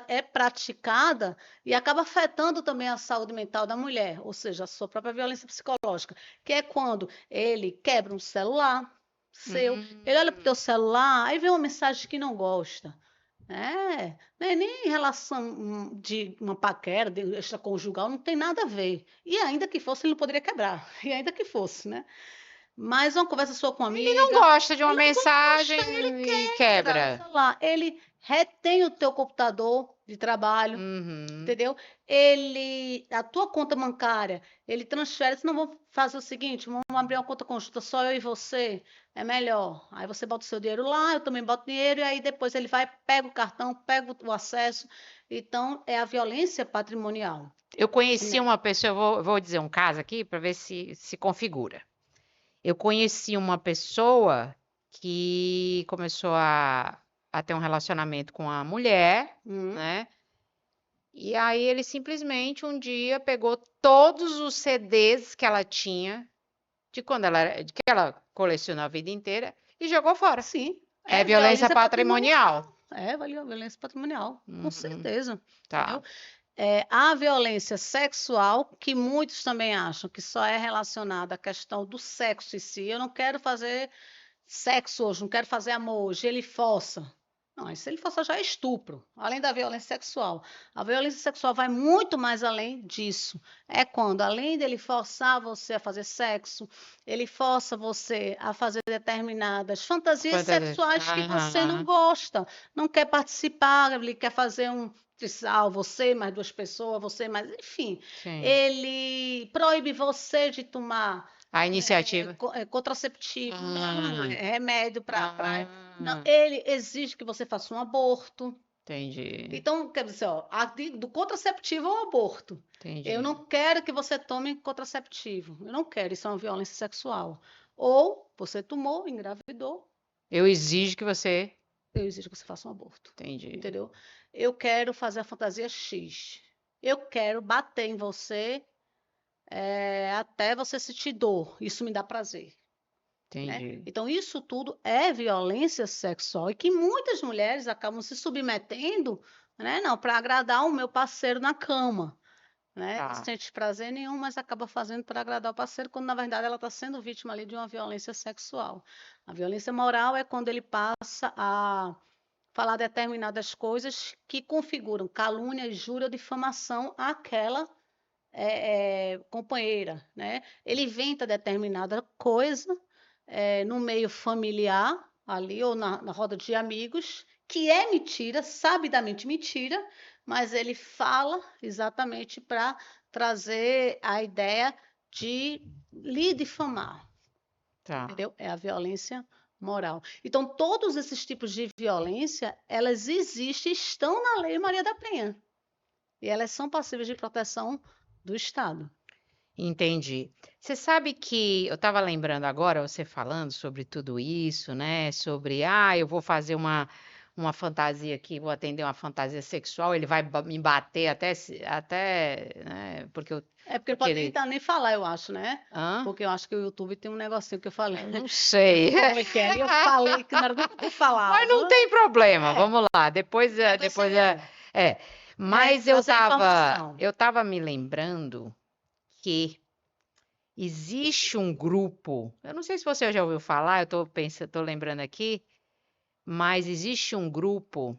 é praticada e acaba afetando também a saúde mental da mulher, ou seja, a sua própria violência psicológica, que é quando ele quebra um celular seu, ele olha para o teu Hum, celular, aí vê uma mensagem que não gosta. Não é nem em relação de uma paquera, de extraconjugal, não tem nada a ver. E ainda que fosse, ele não poderia quebrar. E ainda que fosse, né? Mas uma conversa sua com uma ele não amiga, gosta de uma ele não mensagem gosta, ele e quebra, quebra. sei lá, ele retém o teu computador de trabalho, Uhum. entendeu? A tua conta bancária, ele transfere, se não vamos fazer o seguinte, vamos abrir uma conta conjunta, só eu e você, é melhor. Aí você bota o seu dinheiro lá, eu também boto dinheiro, e aí depois ele vai, pega o cartão, pega o acesso. Então, é a violência patrimonial, Eu conheci né? uma pessoa, eu vou dizer um caso aqui para ver se configura. Eu conheci uma pessoa que começou a a ter um relacionamento com a mulher, Hum. né? E aí ele simplesmente um dia pegou todos os CDs que ela tinha de que ela colecionou a vida inteira e jogou fora. Sim, É violência violência patrimonial. É violência patrimonial, com Uhum, certeza. tá. Entendeu? A violência sexual, que muitos também acham que só é relacionada à questão do sexo em si. Eu não quero fazer sexo hoje, não quero fazer amor hoje, ele força. Não, se ele força já é estupro, além da violência sexual. A violência sexual vai muito mais além disso. É quando, além dele forçar você a fazer sexo, ele força você a fazer determinadas fantasias sexuais que você não gosta, não quer participar, ele quer fazer um trisal, você mais duas pessoas, você mais, enfim. Sim. Ele proíbe você de tomar A iniciativa. contraceptivo, não, Ah, remédio para. Não, ah, ele exige que você faça um aborto. entendi, Então, quer dizer, ó, do contraceptivo ao aborto. Eu entendi. não quero que você tome contraceptivo. Eu não quero, isso é uma violência sexual. Ou você tomou, engravidou, Eu exijo que você. eu exijo que você faça um aborto. Entendi. Entendeu? Eu quero fazer a fantasia X. Eu quero bater em você até você sentir dor. Isso me dá prazer. Né? Entendi. Então, isso tudo é violência sexual e que muitas mulheres acabam se submetendo, né? Não, para agradar o meu parceiro na cama. Né? Não Tá. sente prazer nenhum, mas acaba fazendo para agradar o parceiro, quando na verdade ela está sendo vítima ali de uma violência sexual. A violência moral é quando ele passa a falar determinadas coisas que configuram calúnia, injúria, difamação àquela companheira, né? Ele inventa determinada coisa no meio familiar, ali, ou na roda de amigos, que é mentira, sabidamente mentira, mas ele fala exatamente para trazer a ideia de lhe difamar, Tá. entendeu? É a violência moral. Então, todos esses tipos de violência, elas existem, estão na Lei Maria da Penha. E elas são passíveis de proteção do Estado. Entendi. Você sabe que eu estava lembrando agora, você falando sobre tudo isso, né? Sobre, eu vou fazer uma fantasia aqui, vou atender uma fantasia sexual, ele vai me bater até, né? Porque eu. É porque ele Porque pode nem falar, eu acho, né? Hã? Porque eu acho que o YouTube tem um negocinho que eu falei. Eu não sei. Como é que é? Eu falei que não era nem pra falar. Mas não tem problema, É. vamos lá. Depois, Depois você- Mas trazer informação. eu tava me lembrando que existe um grupo, eu não sei se você já ouviu falar, tô lembrando aqui, mas existe um grupo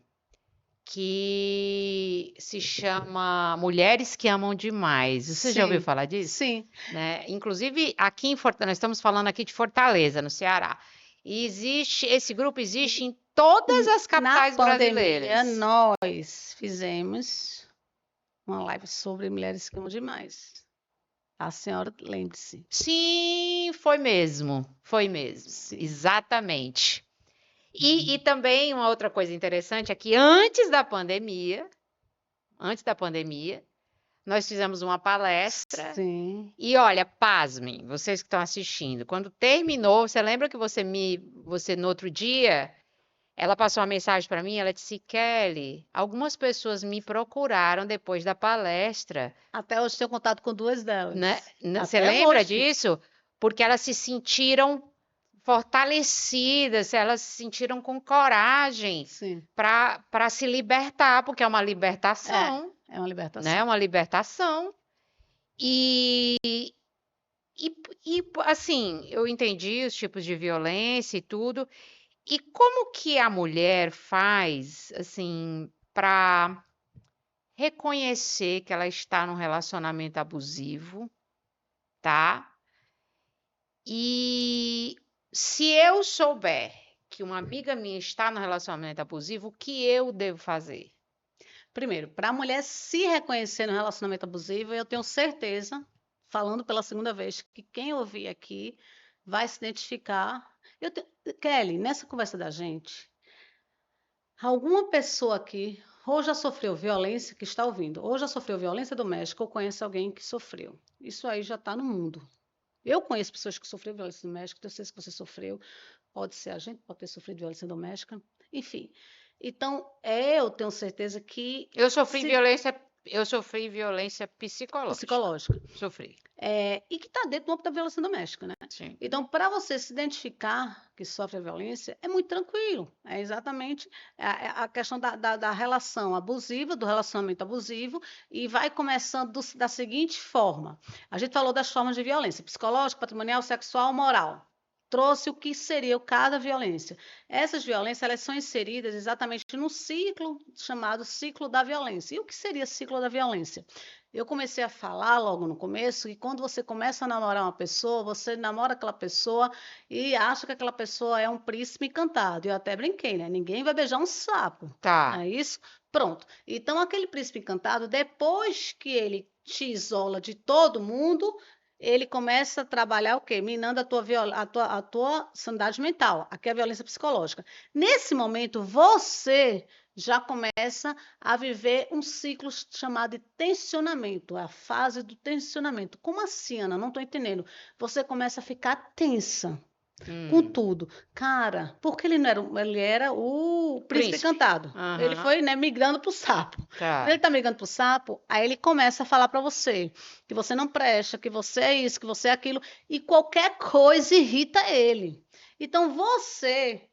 que se chama Mulheres que Amam Demais. Você já ouviu Sim, falar disso? sim. Né? Inclusive aqui em Fortaleza, nós estamos falando aqui de Fortaleza, no Ceará. E esse grupo existe em todas as capitais Na pandemia, brasileiras. nós fizemos uma live sobre mulheres que amam demais. A senhora lembre-se. Sim, foi mesmo, Sim. exatamente. E também uma outra coisa interessante é que antes da pandemia, nós fizemos uma palestra. Sim. E olha, pasmem, vocês que estão assistindo, quando terminou, você lembra que você no outro dia, ela passou uma mensagem para mim, ela disse: Kelly, algumas pessoas me procuraram depois da palestra, Até hoje tenho contato com duas delas. né? Você Até lembra hoje. disso? Porque elas se sentiram fortalecidas, elas se sentiram com coragem Sim. para se libertar, porque é uma libertação, É uma libertação. né? É uma libertação. E assim, eu entendi os tipos de violência e tudo. E como que a mulher faz, assim, para reconhecer que ela está num relacionamento abusivo, tá? E se eu souber que uma amiga minha está no relacionamento abusivo, o que eu devo fazer? Primeiro, para a mulher se reconhecer no relacionamento abusivo, eu tenho certeza, falando pela segunda vez, que quem ouvir aqui vai se identificar. Kelly, nessa conversa da gente, alguma pessoa aqui ou já sofreu violência, que está ouvindo, ou já sofreu violência doméstica, ou conhece alguém que sofreu. Isso aí já está no mundo. Eu conheço pessoas que sofreram violência doméstica, eu sei que você sofreu, pode ser a gente, pode ter sofrido violência doméstica, enfim. Então, eu tenho certeza que Eu sofri se violência psicológica. psicológica. Sofri, E que está dentro do âmbito da violência doméstica, né? sim. Então, para você se identificar que sofre a violência, é muito tranquilo. É exatamente a questão da relação abusiva, do relacionamento abusivo, e vai começando da seguinte forma. A gente falou das formas de violência: psicológica, patrimonial, sexual, moral. Trouxe o que seria cada violência. Essas violências, elas são inseridas exatamente no ciclo chamado ciclo da violência. E o que seria ciclo da violência? Eu comecei a falar logo no começo que quando você começa a namorar uma pessoa, você namora aquela pessoa e acha que aquela pessoa é um príncipe encantado. Eu até brinquei, né? Ninguém vai beijar um sapo. Tá. É isso? Pronto. Então, aquele príncipe encantado, depois que ele te isola de todo mundo, ele começa a trabalhar o quê? Minando a tua sanidade mental. Aqui é a violência psicológica. Nesse momento, você já começa a viver um ciclo chamado de tensionamento, a fase do tensionamento. Como assim, Ana? Não estou entendendo. Você começa a ficar tensa com tudo. Cara, porque ele não era, ele era o príncipe Príncipe. encantado. Ele Aham, foi, né, migrando para o sapo. Quando ele tá. está migrando para o sapo, aí ele começa a falar para você que você não presta, que você é isso, que você é aquilo, e qualquer coisa irrita ele. Então você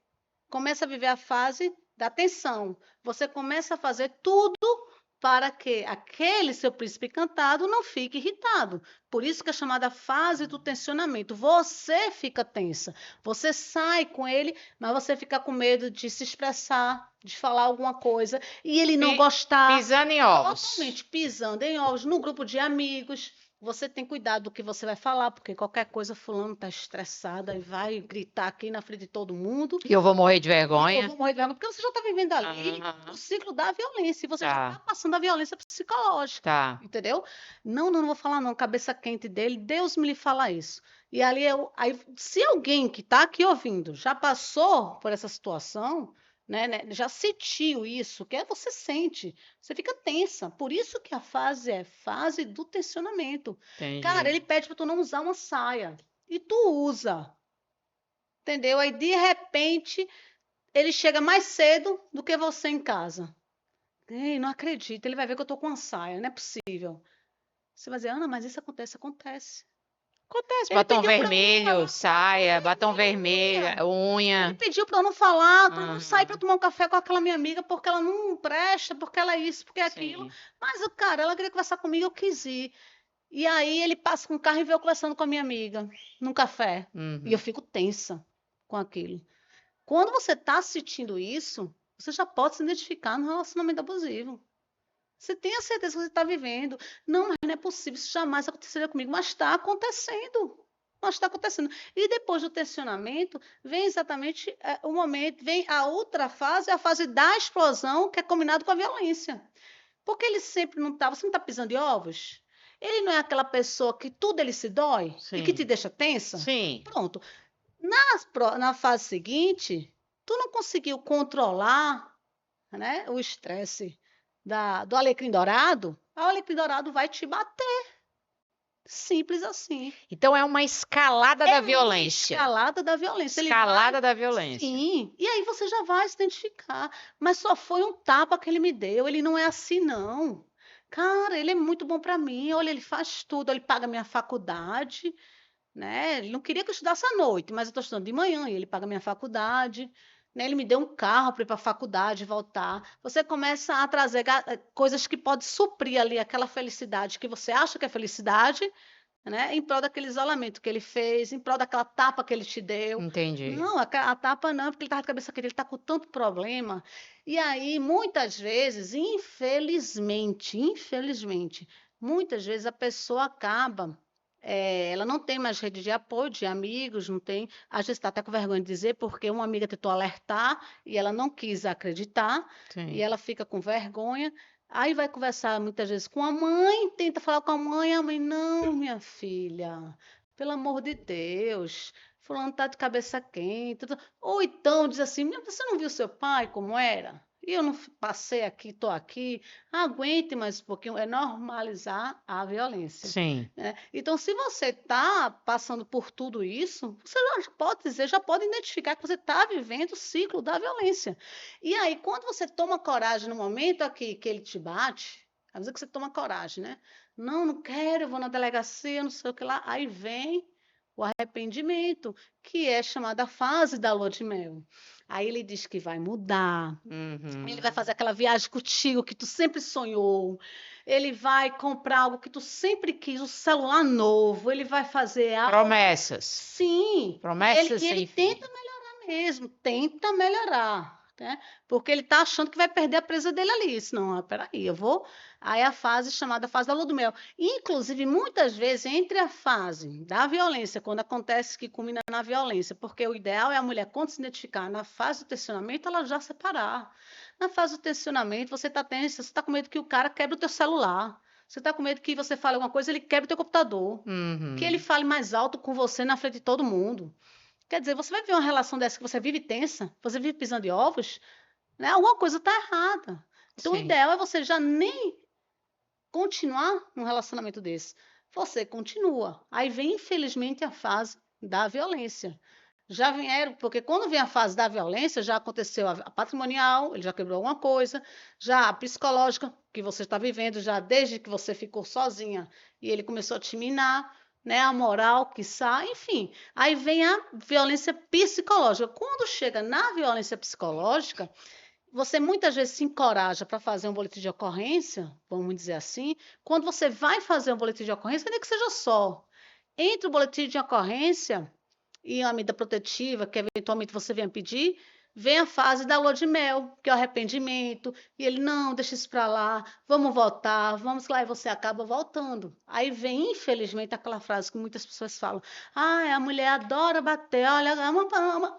começa a viver a fase da tensão. Você começa a fazer tudo para que aquele seu príncipe encantado não fique irritado. Por isso que é chamada fase do tensionamento. Você fica tensa. Você sai com ele, mas você fica com medo de se expressar, de falar alguma coisa, e ele não gostar. Pisando em ovos. Totalmente pisando em ovos, no grupo de amigos. Você tem cuidado do que você vai falar, porque qualquer coisa fulano está estressada e vai gritar aqui na frente de todo mundo. E eu vou morrer de E eu vergonha. vou morrer de vergonha, porque você já está vivendo ali Aham, o ciclo da violência, e você já está tá, passando a violência psicológica, tá. entendeu? Não, não, não vou falar não, cabeça quente dele, Deus me lhe fala isso. E ali, aí, se alguém que está aqui ouvindo já passou por essa situação, né, já sentiu isso, que é você sente, você fica tensa. Por isso que a fase é fase do tensionamento. Cara, ele Entendi. pede para tu não usar uma saia, e tu usa, entendeu? Aí, de repente, ele chega mais cedo do que você em casa. Ei, não acredito, ele vai ver que eu tô com uma saia, não é possível. Você vai dizer, Ana, mas isso acontece, acontece. Acontece, Ele batom pediu para eu não vermelho, falar, saia, batom vermelho, ele unha. pediu para eu não falar, para eu não sair para Aham, tomar um café com aquela minha amiga, porque ela não presta, porque ela é isso, porque é aquilo. sim. Mas o cara, ela queria conversar comigo, eu quis ir. E aí ele passa com o carro e vê eu conversando com a minha amiga, num café. E eu Uhum, fico tensa com aquilo. Quando você está sentindo isso, você já pode se identificar no relacionamento abusivo. Você tem a certeza que você está vivendo. Não, mas não é possível, isso jamais aconteceria comigo. Mas está acontecendo. Mas está acontecendo. E depois do tensionamento, vem exatamente o momento, vem a outra fase, a fase da explosão, que é combinado com a violência. Porque ele sempre não está, você não está pisando em ovos? Ele não é aquela pessoa que tudo ele se dói e que te sim. deixa tensa? Sim. Pronto. Na fase seguinte, tu não conseguiu controlar, né, o estresse do alecrim dourado, o alecrim dourado vai te bater. Simples assim. Então é uma escalada da violência. Escalada da violência. Ele vai. Escalada da violência. Sim. E aí você já vai se identificar. Mas só foi um tapa que ele me deu. Ele não é assim, não. Cara, ele é muito bom para mim. Olha, ele faz tudo. Ele paga minha faculdade, né? Ele não queria que eu estudasse à noite, mas eu estou estudando de manhã e ele paga minha faculdade, né? Ele me deu um carro para ir para a faculdade e voltar. Você começa a trazer coisas que podem suprir ali aquela felicidade que você acha que é felicidade, né? Em prol daquele isolamento que ele fez, em prol daquela tapa que ele te deu. Entendi. Não, a tapa não, porque ele estava de cabeça quente, ele está com tanto problema. E aí, muitas vezes, infelizmente, muitas vezes a pessoa acaba ela não tem mais rede de apoio, de amigos, não tem. Às vezes está até com vergonha de dizer, porque uma amiga tentou alertar e ela não quis acreditar, e Sim. ela fica com vergonha. Aí vai conversar muitas vezes com a mãe, tenta falar com a mãe, não, minha filha, pelo amor de Deus, fulano está de cabeça quente. Ou então diz assim, você não viu seu pai como era? E eu não passei aqui, estou aqui, aguente mais um pouquinho, é normalizar a violência. Sim. Né? Então, se você está passando por tudo isso, você já pode dizer, já pode identificar que você está vivendo o ciclo da violência. E aí, quando você toma coragem no momento aqui que ele te bate, às vezes que você toma coragem, né? Não, não quero, eu vou na delegacia, não sei o que lá. Aí vem o arrependimento, que é chamada fase da lua de mel. Aí ele diz que vai mudar, ele vai fazer aquela viagem contigo que tu sempre sonhou. Ele vai comprar algo que tu sempre quis, um celular novo. Ele vai fazer algo. Promessas. Sim. Promessas E sem ele fim. tenta melhorar mesmo, tenta melhorar. Né? Porque ele está achando que vai perder a presa dele ali. Não, peraí, eu vou. Aí a fase chamada fase da lua do mel. Inclusive, muitas vezes, entre a fase da violência, quando acontece que culmina na violência, porque o ideal é a mulher, quando se identificar na fase do tensionamento, ela já separar. Na fase do tensionamento, você está tensa, você está com medo que o cara quebre o teu celular. Você está com medo que você fale alguma coisa, ele quebre o teu computador. Que ele fale mais alto com você na frente de todo mundo. Quer dizer, você vai ver uma relação dessa que você vive tensa, você vive pisando de ovos, né? Alguma coisa está errada. Então, o ideal é você já nem continuar num relacionamento desse. Você continua. Aí vem, infelizmente, a fase da violência. Já vieram, porque quando vem a fase da violência, já aconteceu a patrimonial, ele já quebrou alguma coisa, já a psicológica, que você está vivendo, já desde que você ficou sozinha e ele começou a te minar, né? A moral, quiçá, enfim. Aí vem a violência psicológica. Quando chega na violência psicológica, você muitas vezes se encoraja para fazer um boletim de ocorrência, vamos dizer assim. Quando você vai fazer um boletim de ocorrência, nem que seja só. Entre o boletim de ocorrência e a medida protetiva, que eventualmente você venha pedir, vem a fase da lua de mel, que é o arrependimento, e ele, não, deixa isso para lá, vamos voltar, vamos lá, e você acaba voltando. Aí vem, infelizmente, aquela frase que muitas pessoas falam, a mulher adora bater, olha,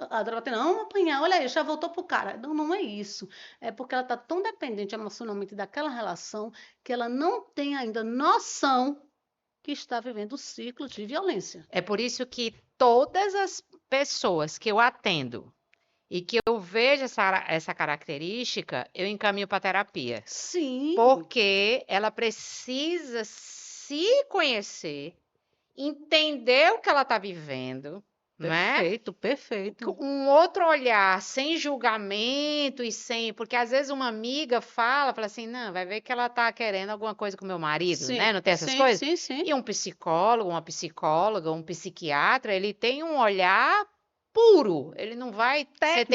adora bater, não, ama apanhar, olha aí, já voltou pro cara. Não, não é isso. É porque ela está tão dependente emocionalmente daquela relação que ela não tem ainda noção que está vivendo o ciclo de violência. É por isso que todas as pessoas que eu atendo e que eu vejo essa característica, eu encaminho para terapia. Sim. Porque ela precisa se conhecer, entender o que ela está vivendo, né? Perfeito, perfeito. Um outro olhar, sem julgamento e sem. Porque às vezes uma amiga fala assim: não, vai ver que ela está querendo alguma coisa com meu marido, Sim, né? Não tem essas sim, coisas? sim, sim. E um psicólogo, uma psicóloga, um psiquiatra, ele tem um olhar puro, ele não vai ser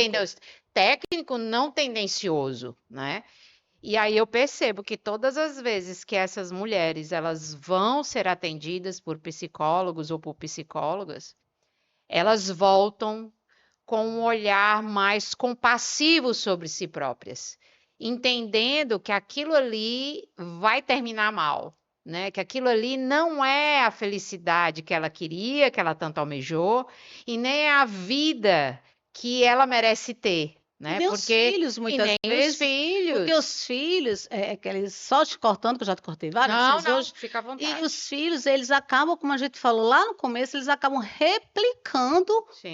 técnico, não tendencioso, né? E aí eu percebo que todas as vezes que essas mulheres elas vão ser atendidas por psicólogos ou por psicólogas, elas voltam com um olhar mais compassivo sobre si próprias, entendendo que aquilo ali vai terminar mal, né? Que aquilo ali não é a felicidade que ela queria, que ela tanto almejou, e nem é a vida que ela merece ter, né? E nem os filhos, muitas vezes. Porque os filhos, só te cortando, que eu já te cortei várias vezes hoje. Fica à vontade. E os filhos, eles acabam, como a gente falou lá no começo, eles acabam replicando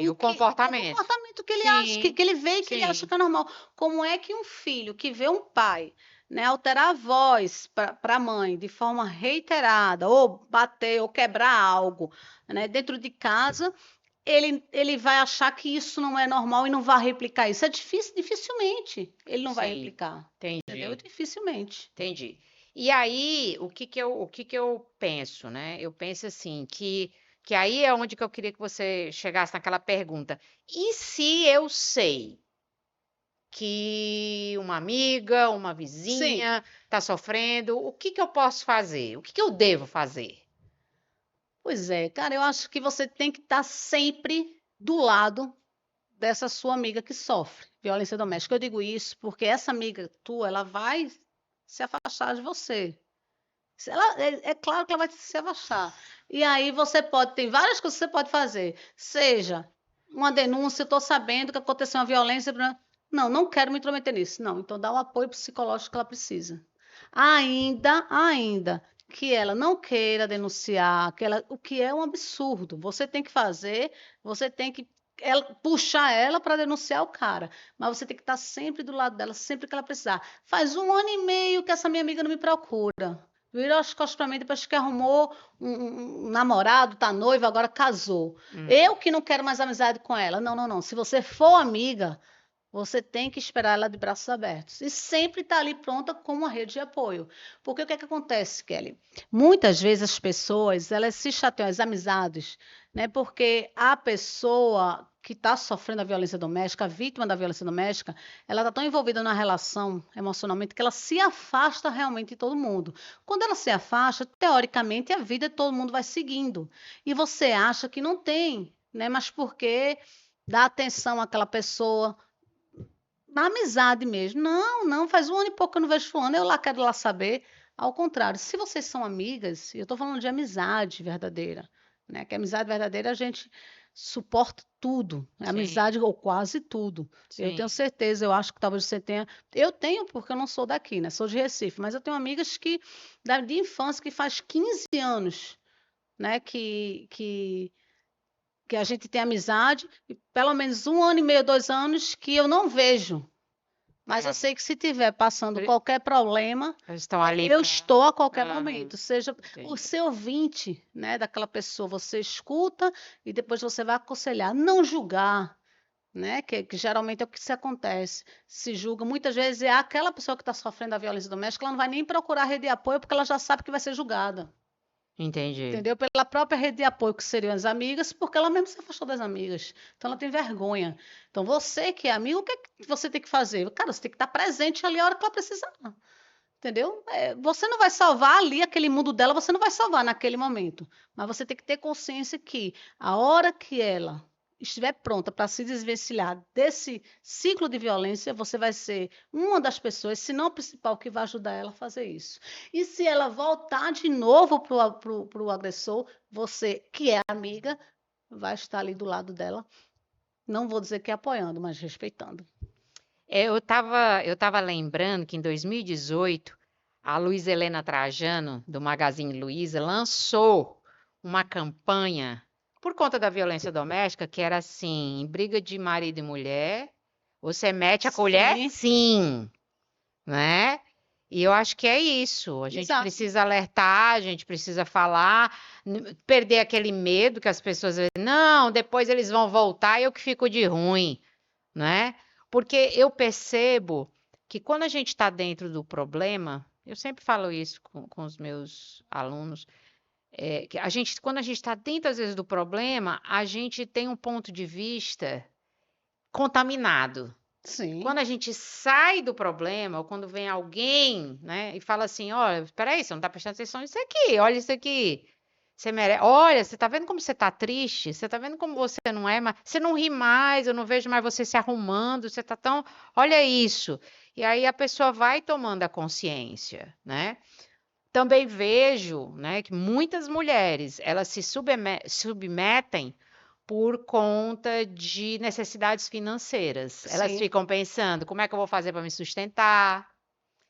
o comportamento. O comportamento que ele acha, que ele vê e que ele acha que é normal. Como é que um filho que vê um pai, né, alterar a voz para a mãe de forma reiterada, ou bater, ou quebrar algo, né, dentro de casa, ele vai achar que isso não é normal e não vai replicar isso. É difícil, dificilmente ele não vai replicar. Entendi. Entendeu? Dificilmente. Entendi. E aí, o que que eu penso, né? Eu penso assim, que aí é onde que eu queria que você chegasse naquela pergunta. E se eu sei que uma amiga, uma vizinha está sofrendo, o que que eu posso fazer? O que que eu devo fazer? Pois é, cara, eu acho que você tem que estar sempre do lado dessa sua amiga que sofre violência doméstica. Eu digo isso porque essa amiga tua, ela vai se afastar de você. É claro que ela vai se afastar. E aí tem várias coisas que você pode fazer. Seja uma denúncia, estou sabendo que aconteceu uma violência. Não, não quero me intrometer nisso. Não, então dá o apoio psicológico que ela precisa. Ainda que ela não queira denunciar, o que é um absurdo. Você tem que fazer, você tem que puxar ela para denunciar o cara. Mas você tem que estar sempre do lado dela, sempre que ela precisar. Faz 1 ano e meio que essa minha amiga não me procura. Virou as costas para mim depois que arrumou um namorado, tá noiva, agora casou. Eu que não quero mais amizade com ela. Não, não, não. Se você for amiga, você tem que esperar ela de braços abertos. E sempre estar ali pronta com uma rede de apoio. Porque o que é que acontece, Kelly? Muitas vezes as pessoas, elas se chateiam, as amizades, né? Porque a pessoa que está sofrendo a violência doméstica, a vítima da violência doméstica, ela está tão envolvida na relação emocionalmente que ela se afasta realmente de todo mundo. Quando ela se afasta, teoricamente, a vida de todo mundo vai seguindo. E você acha que não tem, né? Mas porque dá atenção àquela pessoa, na amizade mesmo. Não, não, faz 1 ano e pouco que eu não vejo fulano, eu lá quero lá saber. Ao contrário, se vocês são amigas, e eu estou falando de amizade verdadeira, né? Que amizade verdadeira a gente suporta tudo, né? Sim, Amizade ou quase tudo. Eu tenho sim. certeza, eu acho que talvez você tenha. Eu tenho, porque eu não sou daqui, né? Sou de Recife, mas eu tenho amigas que de infância que faz 15 anos, né? Que a gente tem amizade, e pelo menos 1 ano e meio, 2 anos que eu não vejo. Mas eu É, sei que se tiver passando eles qualquer problema, estão ali eu para. estou a qualquer momento. Seja o Entendi. seu ouvinte, né, daquela pessoa, você escuta e depois você vai aconselhar, não julgar, né, que geralmente é o que se acontece. Se julga, muitas vezes é aquela pessoa que está sofrendo a violência doméstica, ela não vai nem procurar rede de apoio porque ela já sabe que vai ser julgada. Entendi. Entendeu? Pela própria rede de apoio, que seriam as amigas, porque ela mesmo se afastou das amigas. Então ela tem vergonha. Então você que é amigo, o que é que você tem que fazer? Cara, você tem que estar presente ali a hora que ela precisar. Entendeu? Você não vai salvar ali aquele mundo dela, você não vai salvar naquele momento. Mas você tem que ter consciência que a hora que ela estiver pronta para se desvencilhar desse ciclo de violência, você vai ser uma das pessoas, se não a principal, que vai ajudar ela a fazer isso. E se ela voltar de novo para o agressor, você, que é amiga, vai estar ali do lado dela. Não vou dizer que apoiando, mas respeitando. Eu tava lembrando que em 2018, a Luísa Helena Trajano, do Magazine Luiza, lançou uma campanha por conta da violência doméstica, que era assim, em briga de marido e mulher, você mete a colher? Sim, Sim, né? E eu acho que é isso. A gente exato. precisa alertar, a gente precisa falar, perder aquele medo que as pessoas dizem, não, depois eles vão voltar e eu que fico de ruim, né? Porque eu percebo que quando a gente está dentro do problema, eu sempre falo isso com os meus alunos, que quando a gente está dentro, às vezes, do problema, a gente tem um ponto de vista contaminado. Sim. Quando a gente sai do problema, ou quando vem alguém, né, e fala assim, olha, espera aí, você não está prestando atenção nisso aqui, olha isso aqui. Você merece. Olha, você tá vendo como você tá triste? Você tá vendo como você não é mais. Você não ri mais, eu não vejo mais você se arrumando, você tá tão. Olha isso. E aí a pessoa vai tomando a consciência, né? Também vejo, né, que muitas mulheres, elas se submetem por conta de necessidades financeiras. Elas Sim. ficam pensando, como é que eu vou fazer para me sustentar?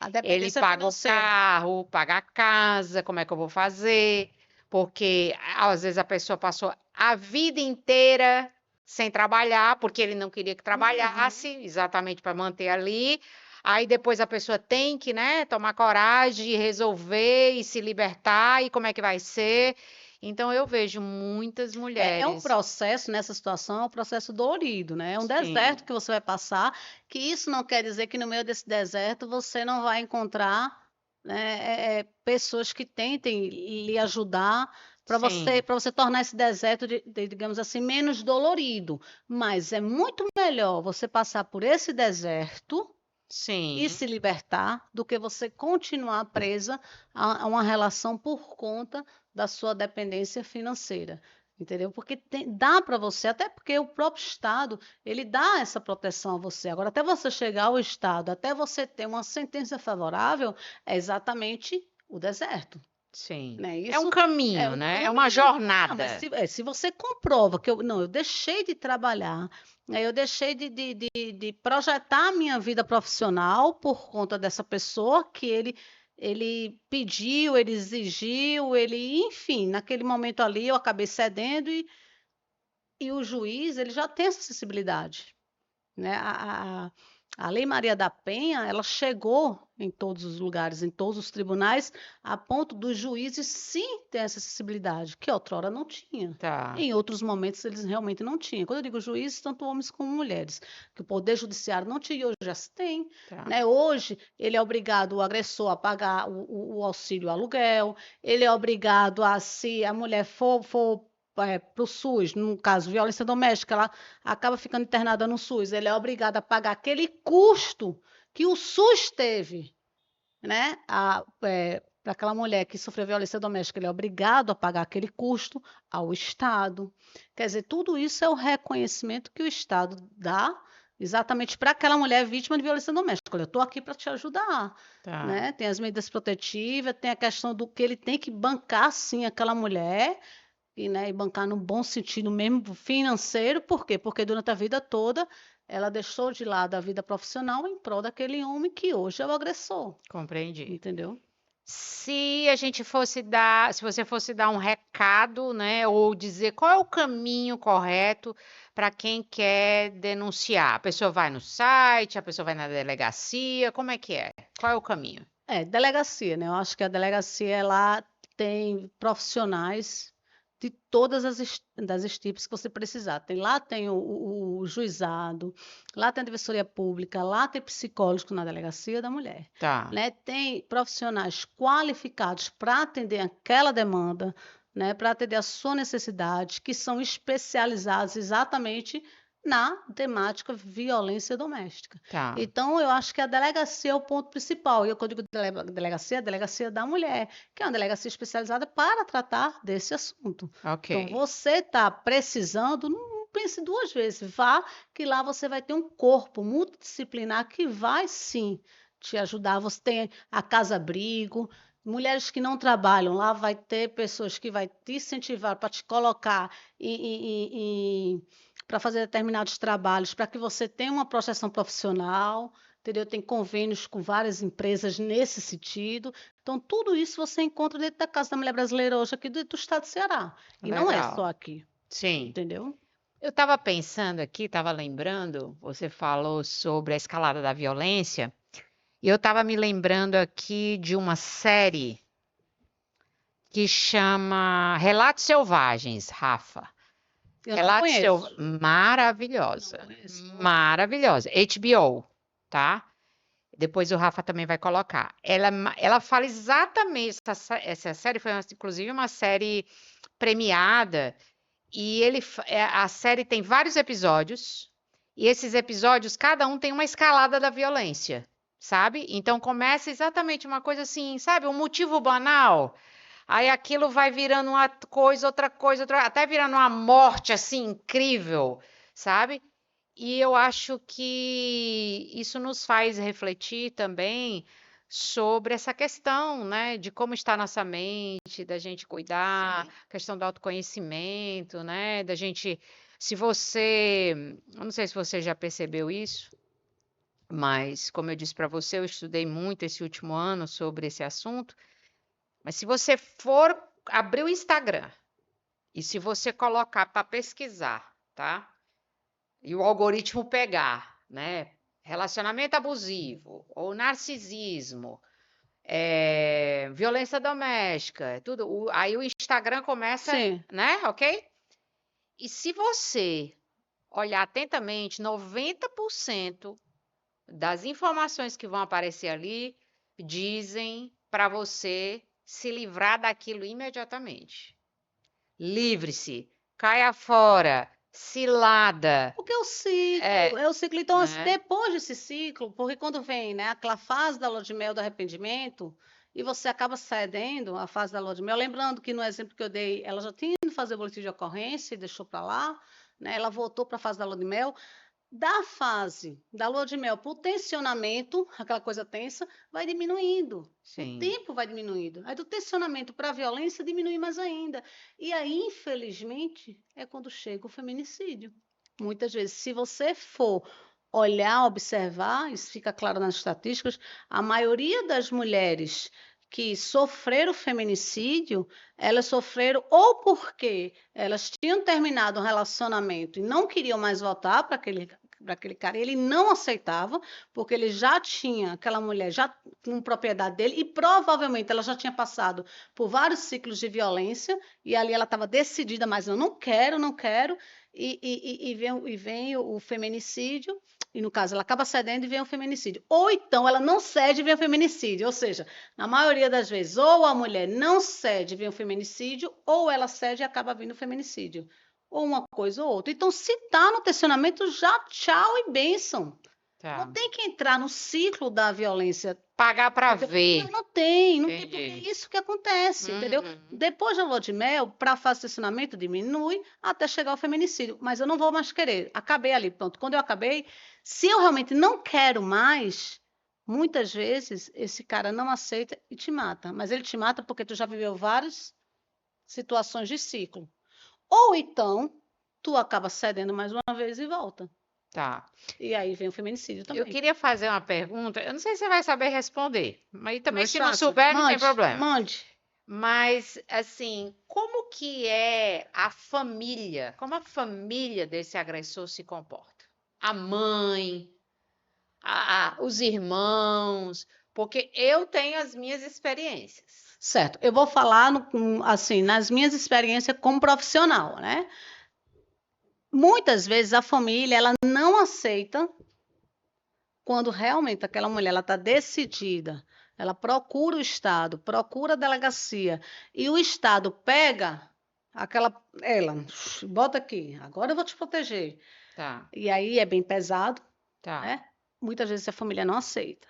A Ele dependência paga o financeira. carro, paga a casa, como é que eu vou fazer? Porque às vezes a pessoa passou a vida inteira sem trabalhar, porque ele não queria que Uhum. trabalhasse, exatamente para manter ali. Aí depois a pessoa tem que, né, tomar coragem e resolver e se libertar, e como é que vai ser? Então eu vejo muitas É um mulheres. processo, nessa situação, é um processo dolorido, né? É um deserto Sim, que você vai passar, que isso não quer dizer que no meio desse deserto você não vai encontrar, né, pessoas que tentem lhe ajudar sim, para você tornar esse deserto, digamos assim, menos dolorido. Mas é muito melhor você passar por esse deserto e sim, se libertar do que você continuar presa a uma relação por conta da sua dependência financeira. Entendeu? Porque dá para você, até porque o próprio Estado, ele dá essa proteção a você. Agora, até você chegar ao Estado, até você ter uma sentença favorável, é exatamente o deserto. sim. Né? É um Isso é caminho, o né? É uma caminho. Não, mas jornada. se você comprova que não, eu deixei de trabalhar, né, eu deixei de projetar a minha vida profissional por conta dessa pessoa que ele pediu, ele exigiu, ele, enfim, naquele momento ali eu acabei cedendo E o juiz, ele já tem essa sensibilidade, né? A Lei Maria da Penha, ela chegou em todos os lugares, em todos os tribunais, a ponto dos juízes sim ter essa acessibilidade, que outrora não tinha. Tá, Em outros momentos eles realmente não tinham. Quando eu digo juízes, tanto homens como mulheres, que o Poder Judiciário não tinha, hoje já se tem. tá. Né? Hoje ele é obrigado, o agressor, a pagar o auxílio aluguel, ele é obrigado a, se a mulher for para o SUS, no caso, violência doméstica, ela acaba ficando internada no SUS, ele é obrigado a pagar aquele custo que o SUS teve, né? Para aquela mulher que sofreu violência doméstica, ele é obrigado a pagar aquele custo ao Estado. Quer dizer, tudo isso é o reconhecimento que o Estado dá exatamente para aquela mulher vítima de violência doméstica. Olha, eu estou aqui para te ajudar. Tá, Né? Tem as medidas protetivas, tem a questão do que ele tem que bancar, sim, aquela mulher, e bancar no bom sentido mesmo financeiro, por quê? Porque durante a vida toda ela deixou de lado a vida profissional em prol daquele homem que hoje é o agressor, compreendi. entendeu? Se você fosse dar um recado, né, ou dizer qual é o caminho correto para quem quer denunciar? A pessoa vai no site, a pessoa vai na delegacia, como é que é? Qual é o caminho? Delegacia, né? Eu acho que a delegacia lá tem profissionais de todas das estirpes que você precisar. Lá tem o juizado, lá tem a defensoria pública, lá tem psicólogo na delegacia da mulher. Tá, Né? Tem profissionais qualificados para atender aquela demanda, né? Para atender a sua necessidade, que são especializados exatamente na temática violência doméstica. tá, Então, eu acho que a delegacia é o ponto principal. E eu, quando digo delegacia, a delegacia da mulher, que é uma delegacia especializada para tratar desse assunto. Então, ok, você está precisando, não pense duas vezes, vá, que lá você vai ter um corpo multidisciplinar que vai sim te ajudar. Você tem a casa-abrigo, mulheres que não trabalham, lá vai ter pessoas que vai te incentivar para te colocar para fazer determinados trabalhos, para que você tenha uma projeção profissional, entendeu? Tem convênios com várias empresas nesse sentido. Então, tudo isso você encontra dentro da Casa da Mulher Brasileira hoje, aqui do estado do Ceará. E não é legal. só aqui, Sim. entendeu? Eu estava pensando aqui, estava lembrando, você falou sobre a escalada da violência, e eu estava me lembrando aqui de uma série que chama Relatos Selvagens, Rafa. Eu não Relatos conheço. Não Maravilhosa, conheço. maravilhosa. HBO, tá? Depois o Rafa também vai colocar. Ela fala exatamente, essa série foi inclusive uma série premiada, e a série tem vários episódios, e esses episódios, cada um tem uma escalada da violência, sabe? Então começa exatamente uma coisa assim, sabe? Um motivo banal. Aí aquilo vai virando uma coisa, até virando uma morte assim incrível, sabe? E eu acho que isso nos faz refletir também sobre essa questão, né, de como está a nossa mente, da gente cuidar, Sim. questão do autoconhecimento, né, da gente, se você, eu não sei se você já percebeu isso, mas como eu disse para você, eu estudei muito esse último ano sobre esse assunto, mas se você for abrir o Instagram e se você colocar para pesquisar, tá? E o algoritmo pegar, né? Relacionamento abusivo ou narcisismo, violência doméstica, tudo. Aí o Instagram começa, Sim. né? Ok? E se você olhar atentamente, 90% das informações que vão aparecer ali dizem para você se livrar daquilo imediatamente. Livre-se, caia fora, cilada, Porque é o ciclo. Então, né? depois desse ciclo, porque quando vem, né, aquela fase da lua de mel do arrependimento, e você acaba cedendo à fase da lua de mel, lembrando que no exemplo que eu dei, ela já tinha ido fazer o boletim de ocorrência e deixou para lá, né, ela voltou para a fase da lua de mel. Da fase da lua de mel para o tensionamento, aquela coisa tensa, vai diminuindo. O Sim, tempo vai diminuindo. Aí do tensionamento para a violência diminui mais ainda. E aí, infelizmente, é quando chega o feminicídio. Muitas vezes, se você for olhar, observar, isso fica claro nas estatísticas, a maioria das mulheres que sofreram feminicídio, elas sofreram ou porque elas tinham terminado um relacionamento e não queriam mais voltar para aquele cara, e ele não aceitava, porque ele já tinha aquela mulher já com propriedade dele, e provavelmente ela já tinha passado por vários ciclos de violência, e ali ela estava decidida, mas eu não quero, não quero, e vem o feminicídio, e no caso ela acaba cedendo e vem o feminicídio. Ou então ela não cede e vem o feminicídio, ou seja, na maioria das vezes, ou a mulher não cede e vem o feminicídio, ou ela cede e acaba vindo o feminicídio. Ou uma coisa ou outra. Então, se está no tensionamento, já tchau e bênção. Não Tá. tem que entrar no ciclo da violência. Pagar para Entendeu? ver. Não tem, porque é Entendi. isso que acontece, entendeu? Uhum. Depois da lua de mel, para a fase de tensionamento, diminui até chegar ao feminicídio. Mas eu não vou mais querer. Acabei ali, pronto. Quando eu acabei, se eu realmente não quero mais, muitas vezes esse cara não aceita e te mata. Mas ele te mata porque tu já viveu várias situações de ciclo. Ou então, tu acaba cedendo mais uma vez e volta. Tá. E aí vem o feminicídio Eu também. queria fazer uma pergunta, eu não sei se você vai saber responder, mas também Mas se não faça. souber, não tem Mande, problema. mande. Mas, assim, como que é a família? Como a família desse agressor se comporta? A mãe, os irmãos, porque eu tenho as minhas experiências. Certo. Eu vou falar assim, nas minhas experiências como profissional, né? Muitas vezes a família ela não aceita quando realmente aquela mulher ela está decidida, ela procura o Estado, procura a delegacia e o Estado pega ela, bota aqui, agora eu vou te proteger. Tá, E aí é bem pesado, tá. né? Muitas vezes a família não aceita.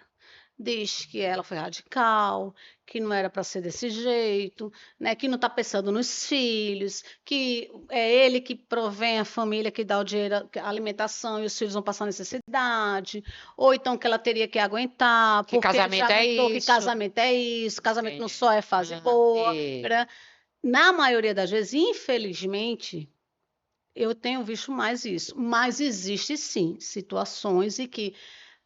Diz que ela foi radical, que não era para ser desse jeito, né? Que não está pensando nos filhos, que é ele que provém a família, que dá o dinheiro, a alimentação e os filhos vão passar necessidade, ou então que ela teria que aguentar, Que porque ele já casamento é aguentou que isso? casamento é isso, casamento não Entendi. só é fase Ah, boa. Né? Na maioria das vezes, infelizmente, eu tenho visto mais isso, mas existe sim situações em que,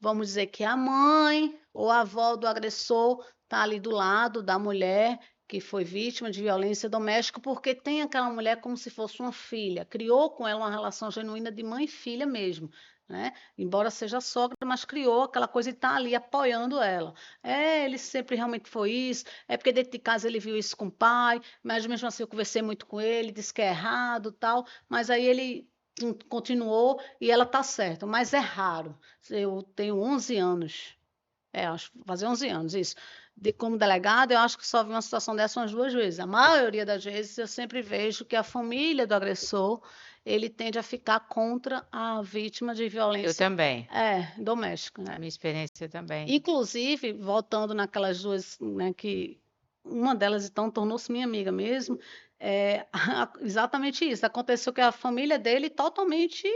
vamos dizer que a mãe ou a avó do agressor está ali do lado da mulher que foi vítima de violência doméstica, porque tem aquela mulher como se fosse uma filha, criou com ela uma relação genuína de mãe e filha mesmo, né? Embora seja sogra, mas criou aquela coisa e está ali apoiando ela. É, ele sempre realmente foi isso, é porque dentro de casa ele viu isso com o pai, mas mesmo assim eu conversei muito com ele, disse que é errado, tal, mas aí ele continuou e ela está certa, mas é raro. Eu tenho 11 anos, acho que vai fazer 11 anos, isso. Como delegada, eu acho que só vi uma situação dessa umas 2 vezes. A maioria das vezes eu sempre vejo que a família do agressor, ele tende a ficar contra a vítima de eu violência também. doméstica, A né? minha experiência também. Inclusive, voltando naquelas duas, né, que uma delas então tornou-se minha amiga mesmo, exatamente isso. Aconteceu que a família dele totalmente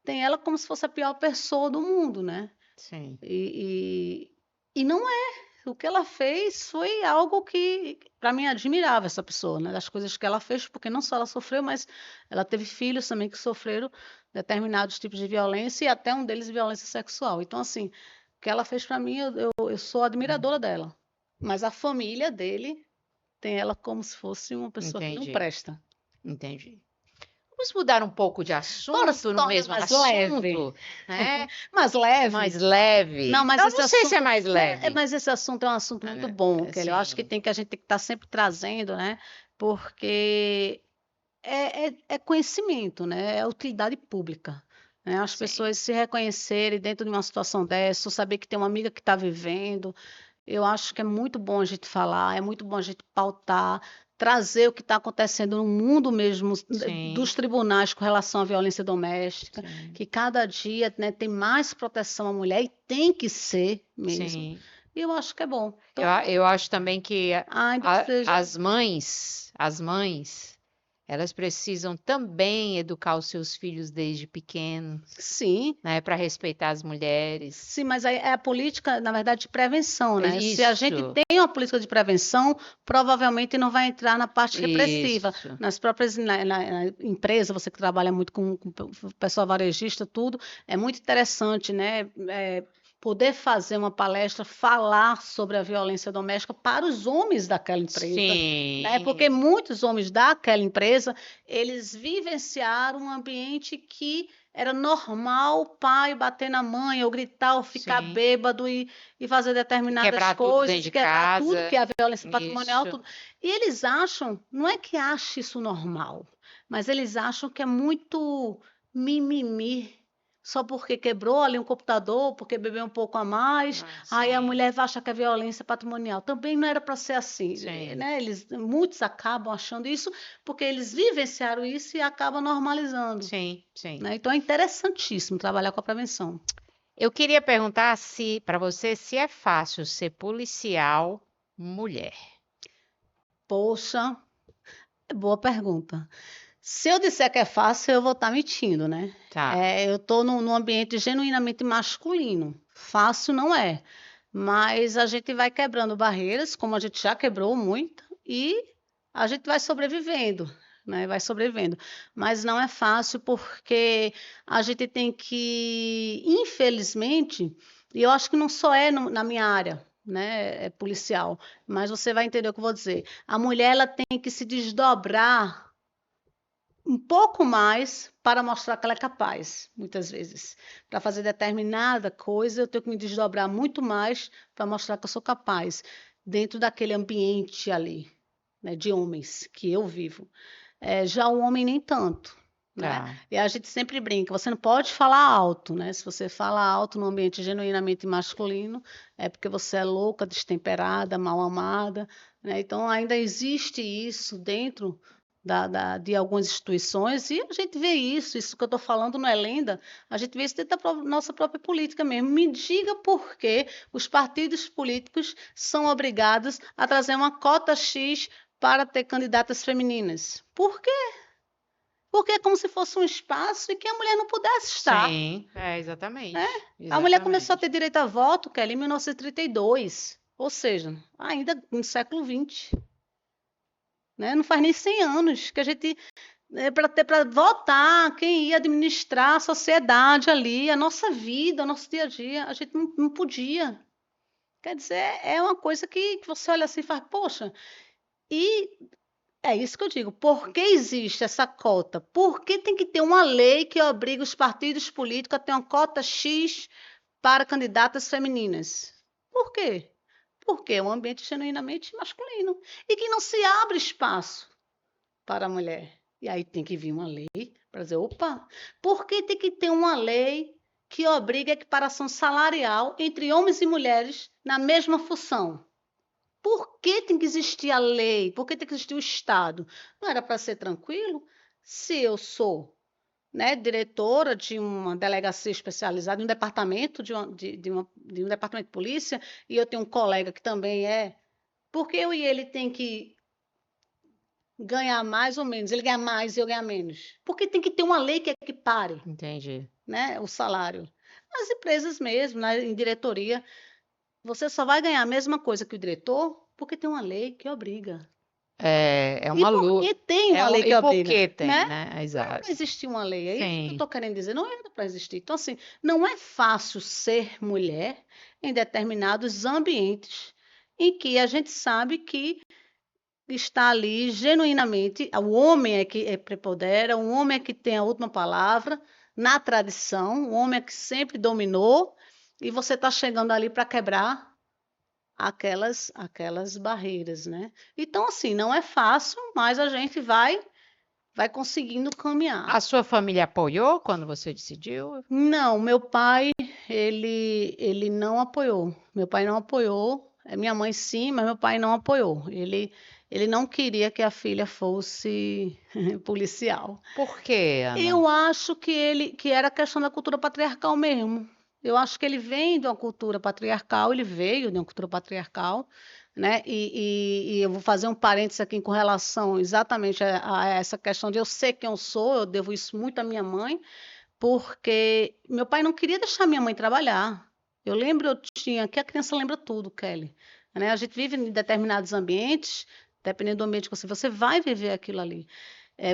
tem ela como se fosse a pior pessoa do mundo, né? Sim. E não é. O que ela fez foi algo que, para mim, admirava essa pessoa, né? Das coisas que ela fez, porque não só ela sofreu, mas ela teve filhos também que sofreram determinados tipos de violência e até um deles violência sexual. Então, assim, o que ela fez para mim, eu sou admiradora dela. Mas a família dele tem ela como se fosse uma pessoa que não Entendi. presta. Entendi. Vamos mudar um pouco de Bora se assunto no torna mesmo mais leve. assunto, né? Mais leve. Mais leve. Não, mas Eu esse não sei se é assunto mais leve. mas esse assunto é um assunto muito bom, Kelly. Eu acho que Sim, a gente tem que estar sempre trazendo, né? Porque é conhecimento, né? É utilidade pública. Né? As sim. pessoas se reconhecerem dentro de uma situação dessa, ou saber que tem uma amiga que está vivendo. Eu acho que é muito bom a gente falar, é muito bom a gente pautar, trazer o que está acontecendo no mundo mesmo, Sim, dos tribunais com relação à violência doméstica, sim, que cada dia, né, tem mais proteção à mulher e tem que ser mesmo. sim. E eu acho que é bom. Então, Eu acho também que ainda que seja. as mães, elas precisam também educar os seus filhos desde pequenos, Sim, né, para respeitar as mulheres. sim, mas aí é a política, na verdade, de prevenção, né? Se a gente Isso, tem uma política de prevenção, provavelmente não vai entrar na parte repressiva. isso. Nas próprias na empresa, você que trabalha muito com o pessoal varejista, tudo, é muito interessante, né? poder fazer uma palestra, falar sobre a violência doméstica para os homens daquela empresa, né? Porque Sim, muitos homens daquela empresa, eles vivenciaram um ambiente que era normal o pai bater na mãe, ou gritar, ou ficar sim. bêbado e fazer E determinadas quebrar tudo dentro coisas, de quebrar tudo que casa. é a violência patrimonial, Isso. tudo. E eles acham, não é que achem isso normal, mas eles acham que é muito mimimi, só porque quebrou ali um computador, porque bebeu um pouco a mais, Ah, aí a sim, mulher vai achar que é violência patrimonial. Também não era para ser assim, sim, né? Muitos acabam achando isso porque eles vivenciaram isso e acabam normalizando, sim, sim. né? Então é interessantíssimo trabalhar com a prevenção. Eu queria perguntar se para você se é fácil ser policial mulher. Poxa, boa pergunta. Se eu disser que é fácil, eu vou estar mentindo, né? Tá. Eu estou num ambiente genuinamente masculino. Fácil não é, mas a gente vai quebrando barreiras, como a gente já quebrou muito, e a gente vai sobrevivendo, né? Vai sobrevivendo. Mas não é fácil porque a gente tem que, infelizmente, e eu acho que não só é na minha área, né? É policial, mas você vai entender o que eu vou dizer. A mulher ela tem que se desdobrar um pouco mais para mostrar que ela é capaz, muitas vezes. Para fazer determinada coisa, eu tenho que me desdobrar muito mais para mostrar que eu sou capaz, dentro daquele ambiente ali, né, de homens que eu vivo. Já o homem nem tanto, né? Tá. E a gente sempre brinca, você não pode falar alto, né? Se você fala alto num ambiente genuinamente masculino, é porque você é louca, destemperada, mal amada, né? Então ainda existe isso dentro de algumas instituições, e a gente vê isso que eu estou falando não é lenda, a gente vê isso dentro da nossa própria política mesmo. Me diga por que os partidos políticos são obrigados a trazer uma cota X para ter candidatas femininas. Por quê? Porque é como se fosse um espaço e que a mulher não pudesse estar, Sim, né? exatamente. A mulher começou a Exatamente. ter direito a voto, Kelly, em 1932, ou seja, ainda no século XX, né? Não faz nem 100 anos que a gente para votar quem ia administrar a sociedade ali, a nossa vida, o nosso dia a dia, a gente não podia. Quer dizer, é uma coisa que você olha assim e faz, poxa, e é isso que eu digo. Por que existe essa cota? Por que tem que ter uma lei que obriga os partidos políticos a ter uma cota X para candidatas femininas? Por quê? Porque é um ambiente genuinamente masculino e que não se abre espaço para a mulher. E aí tem que vir uma lei para dizer, opa, por que tem que ter uma lei que obriga a equiparação salarial entre homens e mulheres na mesma função? Por que tem que existir a lei? Por que tem que existir o Estado? Não era para ser tranquilo? Se eu sou, né, diretora de uma delegacia especializada, de um departamento de um departamento de polícia, e eu tenho um colega que também é, por que eu e ele tem que ganhar mais ou menos? Ele ganha mais e eu ganhar menos. Porque tem que ter uma lei que equipare, Entendi. né, o salário. Nas empresas mesmo, em diretoria, você só vai ganhar a mesma coisa que o diretor porque tem uma lei que obriga. É E uma por luta. que tem uma lei E que por obriga, que tem, né? né? Não era para Exato. existir uma lei, é isso que eu Sim. estou querendo dizer, não era para existir. Então, assim, não é fácil ser mulher em determinados ambientes em que a gente sabe que está ali genuinamente, o homem é que prepondera, o homem é que tem a última palavra na tradição, o homem é que sempre dominou, e você está chegando ali para quebrar aquelas barreiras, né? Então, assim, não é fácil, mas a gente vai conseguindo caminhar. A sua família apoiou quando você decidiu? Não, meu pai, ele não apoiou. Meu pai não apoiou. Minha mãe sim, mas meu pai não apoiou. Ele não queria que a filha fosse policial. Por quê, Ana? Eu acho que era questão da cultura patriarcal mesmo. Eu acho que ele vem de uma cultura patriarcal, ele veio de uma cultura patriarcal, né? E eu vou fazer um parênteses aqui com relação exatamente a essa questão de eu ser quem eu sou, eu devo isso muito à minha mãe, porque meu pai não queria deixar minha mãe trabalhar. Eu lembro, eu tinha, que a criança lembra tudo, Kelly, né? A gente vive em determinados ambientes, dependendo do ambiente que você vai viver aquilo ali.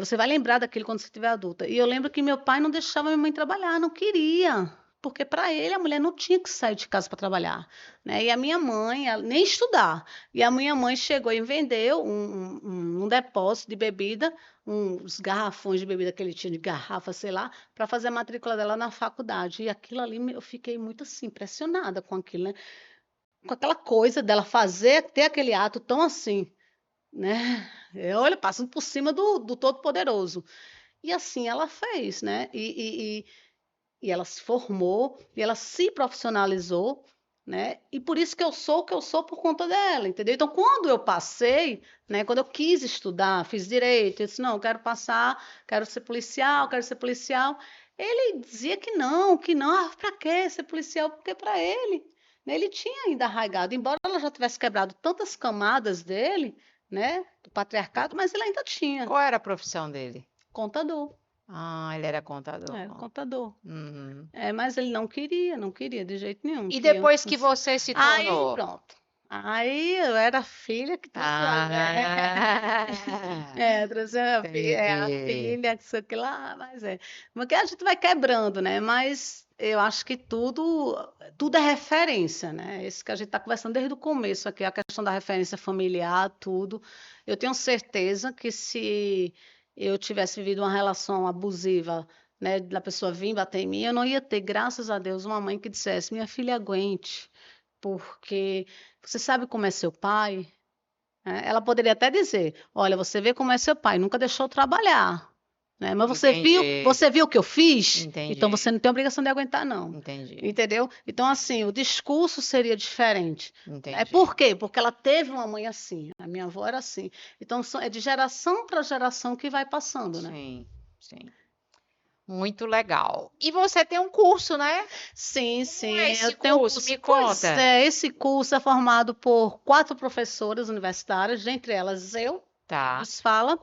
Você vai lembrar daquilo quando você estiver adulta. E eu lembro que meu pai não deixava minha mãe trabalhar, não queria. porque para ele a mulher não tinha que sair de casa para trabalhar, né? E a minha mãe, nem estudar. E a minha mãe chegou e vendeu um depósito de bebida, uns garrafões de bebida que ele tinha de garrafa, sei lá, para fazer a matrícula dela na faculdade. E aquilo ali eu fiquei muito assim, impressionada com aquilo, né? Com aquela coisa dela ter aquele ato tão assim, né? Olha, passando por cima do Todo-Poderoso. E assim ela fez, né? E ela se formou, e ela se profissionalizou, né? E por isso que eu sou o que eu sou por conta dela, entendeu? Então, quando eu passei, né? Quando eu quis estudar, fiz direito, eu disse, não, eu quero passar, quero ser policial, quero ser policial. Ele dizia que não, para que ser policial? Porque para ele, né, ele tinha ainda arraigado, embora ela já tivesse quebrado tantas camadas dele, né? Do patriarcado, mas ele ainda tinha Qual era a profissão dele? contador. Ah, ele era contador. Contador. Uhum. Mas ele não queria de jeito nenhum. E Queria depois que você se Aí, tornou? pronto. Aí eu era a filha que trouxe Ah, trouxe a entendi. filha, que sei o que lá, mas é. Porque a gente vai quebrando, né? Mas eu acho que tudo é referência, né? Isso que a gente está conversando desde o começo aqui, a questão da referência familiar, tudo. Eu tenho certeza que se eu tivesse vivido uma relação abusiva, né, da pessoa vir bater em mim, eu não ia ter, graças a Deus, uma mãe que dissesse, minha filha, aguente, porque você sabe como é seu pai? Ela poderia até dizer, olha, você vê como é seu pai, nunca deixou eu trabalhar, né? Mas Entendi. você viu o que eu fiz? Então você Entendi. não tem obrigação de aguentar, não. Entendi. Entendeu? Então, assim, o discurso seria diferente. Entendi. Por quê? Porque ela teve uma mãe assim, a minha avó era assim. Então, é de geração para geração que vai passando, né? Sim, sim. Muito legal. E você tem um curso, né? Sim, Como é sim, eu esse tenho um curso? curso. Me Pois conta. é, esse curso é formado por 4 professoras universitárias, dentre elas eu, que Tá. vos fala.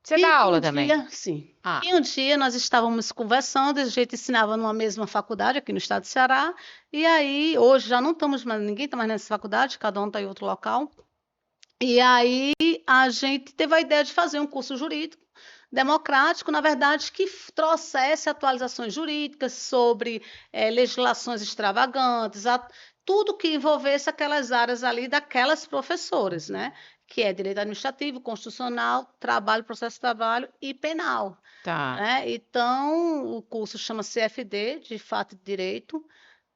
Você dá E um aula também? dia, sim. Ah, E um dia nós estávamos conversando, a gente ensinava numa mesma faculdade aqui no estado do Ceará, e aí hoje já não estamos mais, ninguém está mais nessa faculdade, cada um está em outro local. E aí a gente teve a ideia de fazer um curso jurídico democrático, na verdade, que trouxesse atualizações jurídicas sobre legislações extravagantes, tudo que envolvesse aquelas áreas ali daquelas professoras, né? Que é direito administrativo, constitucional, trabalho, processo de trabalho e penal. tá. Né? Então, o curso chama CFD, de Fato e Direito.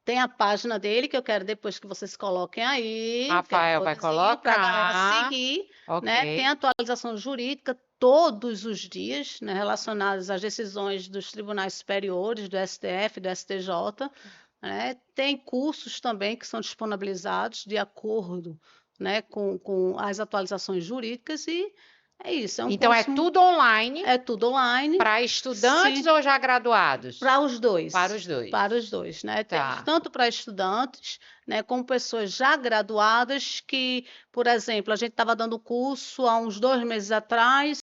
Tem a página dele, que eu quero depois que vocês coloquem aí, que é Rafael vai rolezinho, para a galera colocar. seguir, né? Tem Ok. atualização jurídica todos os dias, né? Relacionadas às decisões dos tribunais superiores, do STF, do STJ, né? Tem cursos também que são disponibilizados de acordo, né, com as atualizações jurídicas e é isso, é um Então é curso, tudo online é tudo online, para estudantes sim, ou já graduados? para os Para dois, os dois. né? Temos Tá. tanto para estudantes, né, como pessoas já graduadas que, por exemplo, a gente estava dando curso há uns 2 meses atrás,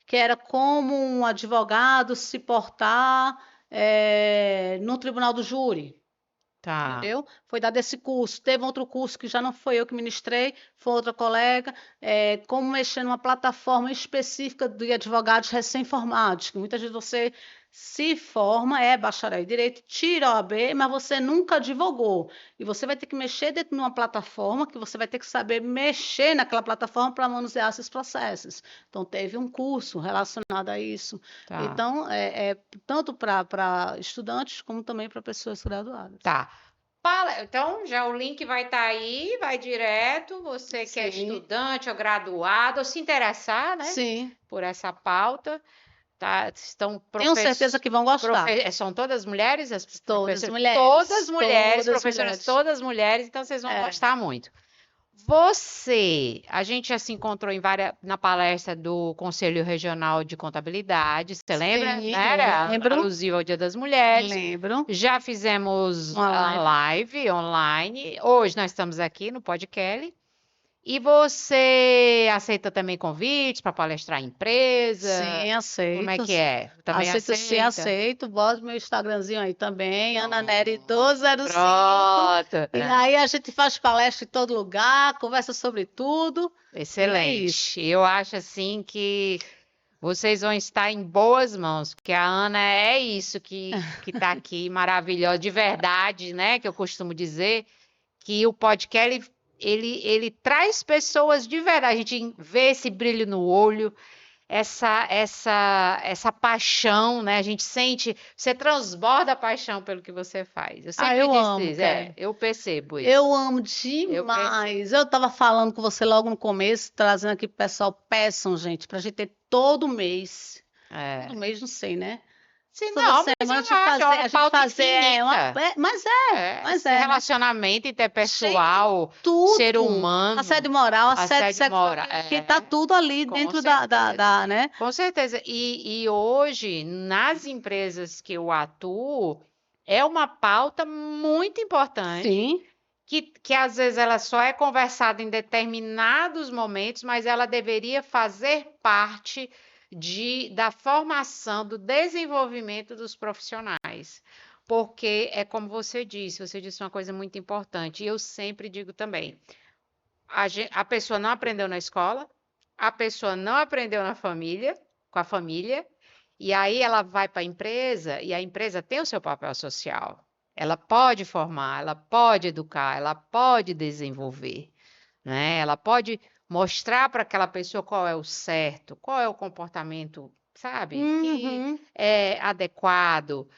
que era como um advogado se portar no tribunal do júri. Tá. Entendeu? Foi dado esse curso. Teve outro curso que já não foi eu que ministrei, foi outra colega, como mexer numa plataforma específica de advogados recém-formados, que muitas vezes você se forma, é bacharel em direito, tira a OAB, mas você nunca advogou. E você vai ter que mexer dentro de uma plataforma, que você vai ter que saber mexer naquela plataforma para manusear esses processos. Então, teve um curso relacionado a isso. Tá. Então, tanto para estudantes como também para pessoas graduadas. Tá. Então, já o link vai estar aí, vai direto. Você que é Sim, estudante ou graduado, ou se interessar, né, sim. por essa pauta, tá? Tenho certeza que vão gostar. São todas mulheres, as Todas professoras, todas mulheres, mulheres, todas professoras mulheres. todas mulheres, então vocês vão É, gostar muito. A gente já se encontrou na palestra do Conselho Regional de Contabilidade, você lembra, sim, né? Era lembro, alusivo ao Dia das Mulheres. lembro. Já fizemos Uma a live. live online. Hoje nós estamos aqui no podcast. E você aceita também convites para palestrar em empresa? Sim, Como é aceito. que é? Também Aceito, sim, aceita? aceito. Bota meu Instagramzinho aí também, Ana Nery Pronto. 1205. Pronto. E aí a gente faz palestra em todo lugar, conversa sobre tudo. E é isso. Excelente. Eu acho assim que Vocês vão estar em boas mãos, porque a Ana é isso que está aqui, maravilhosa, de verdade, né? Que eu costumo dizer, que o podcast ele traz pessoas de verdade. A gente vê esse brilho no olho, essa paixão, né? A gente sente, você transborda a paixão pelo que você faz. Eu Ah, sempre eu disse amo, isso, Kelly. eu percebo Eu isso. amo Eu percebo. demais. Eu estava falando com você logo no começo, trazendo aqui pro pessoal, peçam, gente, para a gente ter todo mês. Todo É. mês, não sei, né? Se Toda não, mas semana eu acho, é uma a gente pauta fazer infinita. mas Esse é, né? relacionamento Cheio de interpessoal, ser tudo. humano, Assédio moral, assédio assédio sexual, moral, que tá tudo ali com dentro certeza. né? Com certeza. E hoje, nas empresas que eu atuo, é uma pauta muito importante, Sim. que às vezes ela só é conversada em determinados momentos, mas ela deveria fazer parte da formação, do desenvolvimento dos profissionais. Porque é como você disse uma coisa muito importante, e eu sempre digo também, a pessoa não aprendeu na escola, a pessoa não aprendeu na família, com a família, e aí ela vai para a empresa e a empresa tem o seu papel social. Ela pode formar, ela pode educar, ela pode desenvolver, né? Ela pode mostrar para aquela pessoa qual é o certo, qual é o comportamento, sabe, que Uhum. é adequado,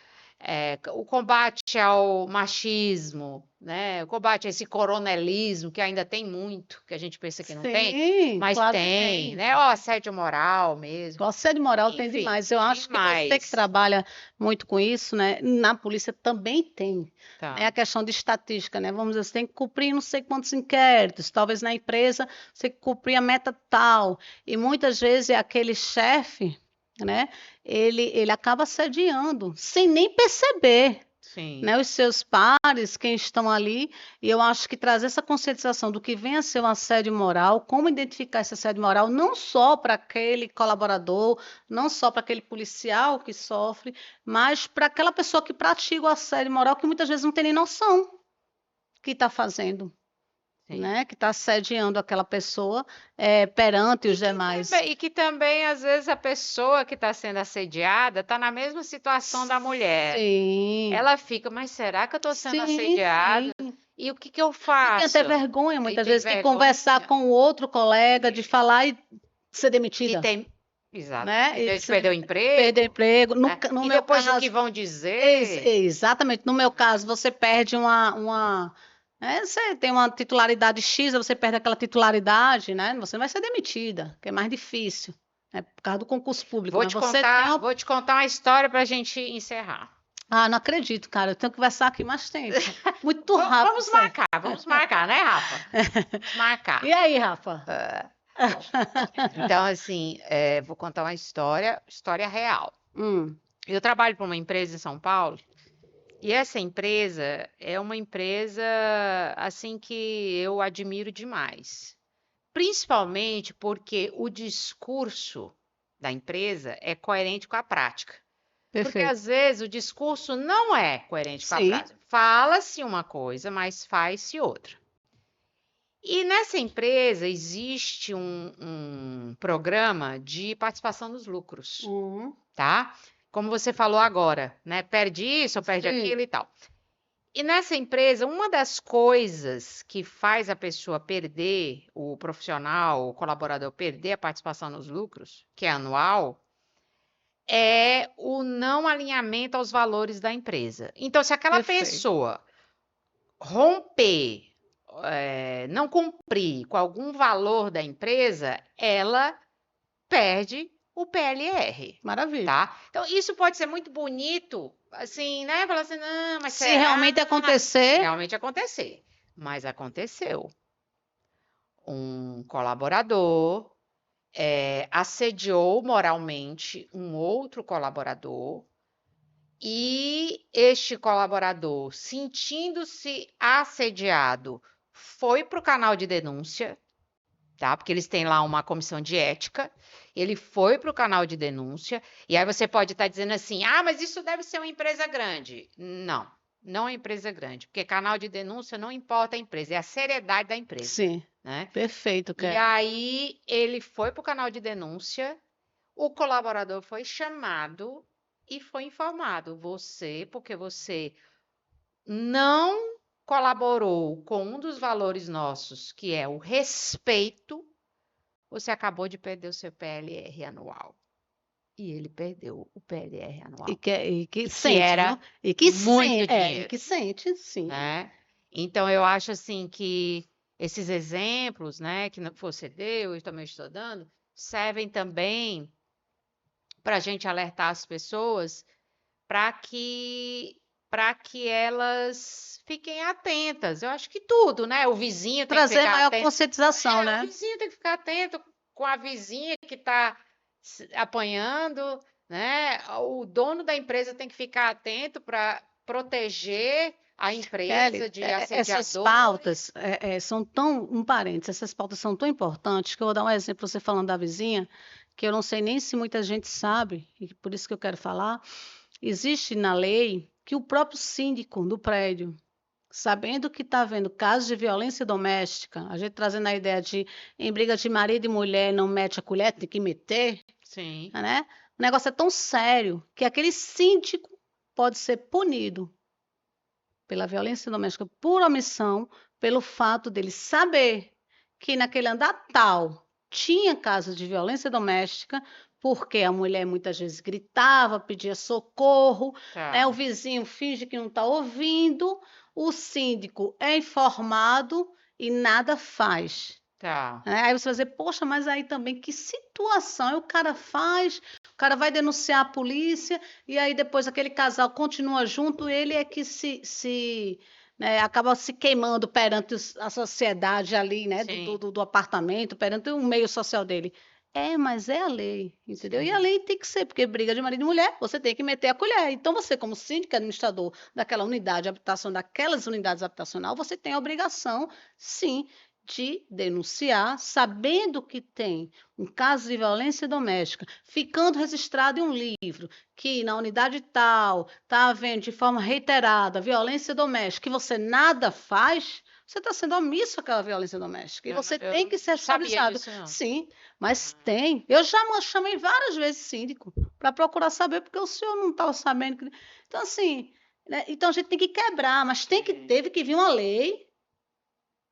o combate ao machismo, né? O combate a esse coronelismo, que ainda tem muito, que a gente pensa que não tem, Sim, mas claro que tem, tem. né? O assédio moral mesmo. O assédio moral tem Enfim, demais. Eu acho que você que demais. trabalha muito com isso, né? Na polícia também tem. É Tá. a questão de estatística, né? Vamos dizer, você tem que cumprir não sei quantos inquéritos. Talvez na empresa você tem que cumprir a meta tal. E muitas vezes é aquele chefe, né? Ele acaba assediando sem nem perceber, Sim. né, os seus pares, quem estão ali, e eu acho que trazer essa conscientização do que vem a ser um assédio moral, como identificar esse assédio moral, não só para aquele colaborador, não só para aquele policial que sofre, mas para aquela pessoa que pratica o assédio moral, que muitas vezes não tem nem noção que está fazendo, Sim. né, que está assediando aquela pessoa perante os demais. E que também, às vezes, a pessoa que está sendo assediada está na mesma situação da mulher. Sim, Ela fica, mas será que eu estou sendo sim, assediada? sim. E o que que eu E tem até faço? vergonha, E muitas tem vezes, de vergonha. conversar com o outro colega, de falar e ser E demitida, tem. Exato. né? Tem E medo de perder o perder emprego, emprego. né? No E meu depois o que caso, vão dizer? exatamente, no meu caso, você perde você tem uma titularidade X, você perde aquela titularidade, né? Você não vai ser demitida, que é mais difícil, né? Por causa do concurso público, mas você tem uma... Vou te contar uma história para a gente encerrar. Ah, não acredito, cara, eu tenho que conversar aqui mais tempo. Muito rápido isso aí. Vamos marcar, né, Rafa? Vamos marcar. E aí, Rafa? Então, assim, vou contar uma história real. Hum, Eu trabalho para uma empresa em São Paulo e essa empresa é uma empresa assim que eu admiro demais, principalmente porque o discurso da empresa é coerente com a prática. Porque perfeito. às vezes o discurso não é coerente com a Sim, prática. Fala-se uma coisa, mas faz-se outra. E nessa empresa existe um programa de participação nos lucros, tá? Como você falou agora, né? Perde isso ou perde sim, aquilo e tal. E nessa empresa, uma das coisas que faz a pessoa perder, o profissional, o colaborador perder a participação nos lucros, que é anual, é o não alinhamento aos valores da empresa. Então, se aquela perfeito. pessoa romper, não cumprir com algum valor da empresa, ela perde o PLR, Maravilha. tá? Então, isso pode ser muito bonito, assim, né? Falar assim, não, mas Se será? realmente Se acontecer, realmente acontecer. Mas aconteceu. Um colaborador assediou moralmente um outro colaborador e este colaborador, sentindo-se assediado, foi para o canal de denúncia, tá? Porque eles têm lá uma comissão de ética. Ele foi para o canal de denúncia. E aí você pode estar dizendo assim: ah, mas isso deve ser uma empresa grande. Não, não é empresa grande, porque canal de denúncia não importa a empresa, é a seriedade da empresa, sim, né? perfeito, E Kelly. aí ele foi para o canal de denúncia. O colaborador foi chamado e foi informado. Porque você não colaborou com um dos valores nossos, que é o respeito, você acabou de perder o seu PLR anual. E ele perdeu o PLR E anual, que que sente, viu? era E que muito e dinheiro, que sente, sim. né? Então, eu acho assim que esses exemplos, né, que você deu e também estou dando, servem também para a gente alertar as pessoas para que elas fiquem atentas. Eu acho que tudo, né? O vizinho tem que Trazer ficar maior atento. conscientização, O né? vizinho tem que ficar atento com a vizinha que está apanhando, né? O dono da empresa tem que ficar atento para proteger a empresa Kelly, de essas assediadores. pautas são tão, um parênteses, essas pautas são tão importantes que eu vou dar um exemplo, você falando da vizinha, que eu não sei nem se muita gente sabe, e por isso que eu quero falar. Existe na lei que o próprio síndico do prédio, sabendo que está havendo casos de violência doméstica, a gente trazendo a ideia de em briga de marido e mulher não mete a colher, tem que meter, Sim, né? O negócio é tão sério que aquele síndico pode ser punido pela violência doméstica por omissão, pelo fato dele saber que naquele andar tal tinha casos de violência doméstica, porque a mulher muitas vezes gritava, pedia socorro, né? O tá, vizinho finge que não está ouvindo, o síndico é informado e nada faz. tá. Aí você vai dizer, poxa, mas aí também que situação? Aí o cara faz, o cara vai denunciar a polícia, e aí depois aquele casal continua junto, ele é que né, acaba se queimando perante a sociedade ali, né, Sim, do apartamento, perante o meio social dele. Mas é a lei, entendeu? E a sim. lei tem que ser, porque briga de marido e mulher, você tem que meter a colher. Então, você, como síndico administrador daquela unidade de habitação, daquelas unidades habitacional, você tem a obrigação, sim, de denunciar, sabendo que tem um caso de violência doméstica, ficando registrado em um livro, que na unidade tal está havendo de forma reiterada violência doméstica, que você nada faz, você está sendo omisso àquela violência doméstica. E você Eu tem que ser não sabia responsabilizado. disso, não. Sim, mas tem. Eu já chamei várias vezes síndico para procurar saber, porque o senhor não estava sabendo. Então, assim, né? Então a gente tem que quebrar, mas teve que vir uma lei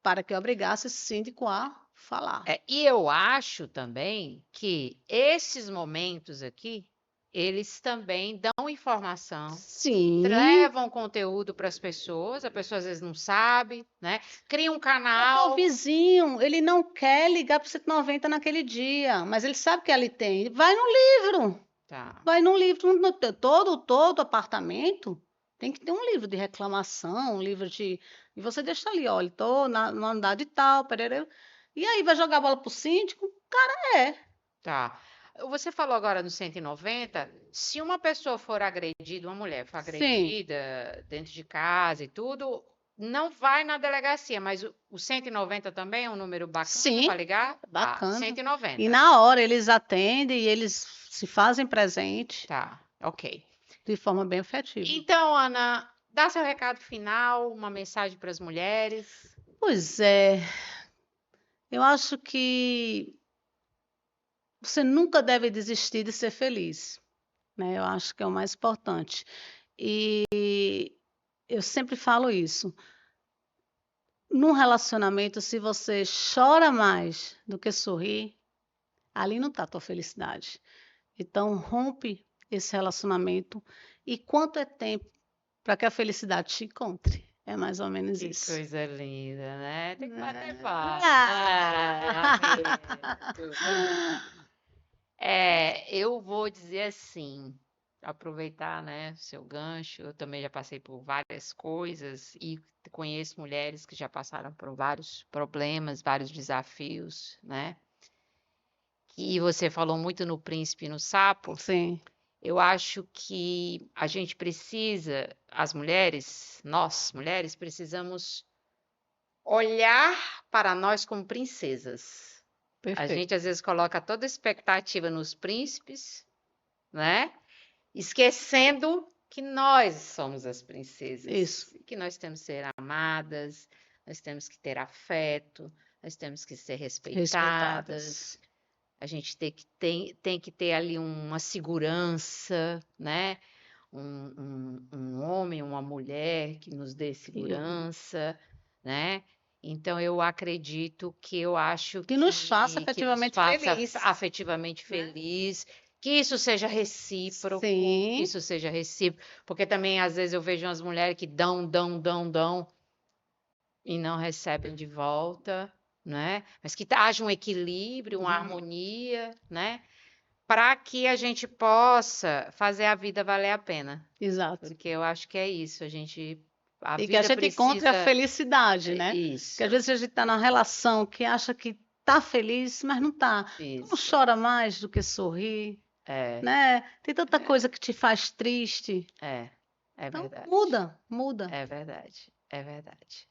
para que obrigasse esse síndico a falar. E eu acho também que esses momentos aqui, eles também dão informação, Sim, levam conteúdo para as pessoas, a pessoa às vezes não sabe, né? Cria um o canal, vizinho, ele não quer ligar para o 190 naquele dia, mas ele sabe que ali tem. Vai no livro, tá? vai num livro. Todo apartamento tem que ter um livro de reclamação, um livro de. E você deixa ali, olha, estou no andar de tal, pererê. E aí vai jogar a bola pro síndico? Cara, Tá. Você falou agora no 190, se uma pessoa for agredida, uma mulher for sim, agredida dentro de casa e tudo, não vai na delegacia, mas o 190 também é um número bacana sim, para ligar? Tá, bacana. E 190. na hora eles atendem e eles se fazem presente Tá, ok. de forma bem efetiva. Então, Ana, dá seu recado final, uma mensagem para as mulheres. Pois é, eu acho que você nunca deve desistir de ser feliz, né? Eu acho que é o mais importante. E eu sempre falo isso. Num relacionamento, se você chora mais do que sorri, ali não está a tua felicidade. Então, rompe esse relacionamento. E quanto é tempo para que a felicidade te encontre? É mais ou menos Que isso. coisa linda, né? Tem que bater palma. Ah! Eu vou dizer assim, aproveitar, né, seu gancho. Eu também já passei por várias coisas e conheço mulheres que já passaram por vários problemas, vários desafios, né? E você falou muito no príncipe e no sapo. Sim, Eu acho que a gente precisa, as mulheres, nós mulheres, precisamos olhar para nós como princesas. A perfeito. gente às vezes coloca toda a expectativa nos príncipes, né? Esquecendo que nós somos as Isso. princesas, que nós temos que ser amadas, nós temos que ter afeto, nós temos que ser respeitadas, Respeitadas. a gente tem que ter ali uma segurança, né? Um homem, uma mulher que nos dê segurança, né? Então, eu acredito que eu acho Que nos faça que nos afetivamente faça feliz, afetivamente né? feliz, que isso seja recíproco, que Sim, isso seja recíproco, porque também às vezes eu vejo umas mulheres que dão e não recebem de volta, né? Mas que haja um equilíbrio, uma harmonia, né? Para que a gente possa fazer a vida valer a pena. exato. Porque eu acho que é isso, a E que a vida gente encontre a precisa felicidade, né? Porque isso, às vezes a gente está numa relação que acha que tá feliz, mas não tá. Então não isso. chora mais do que sorrir, É, né? Tem tanta coisa que te faz triste. é, é Então verdade. muda, muda. É verdade, é verdade.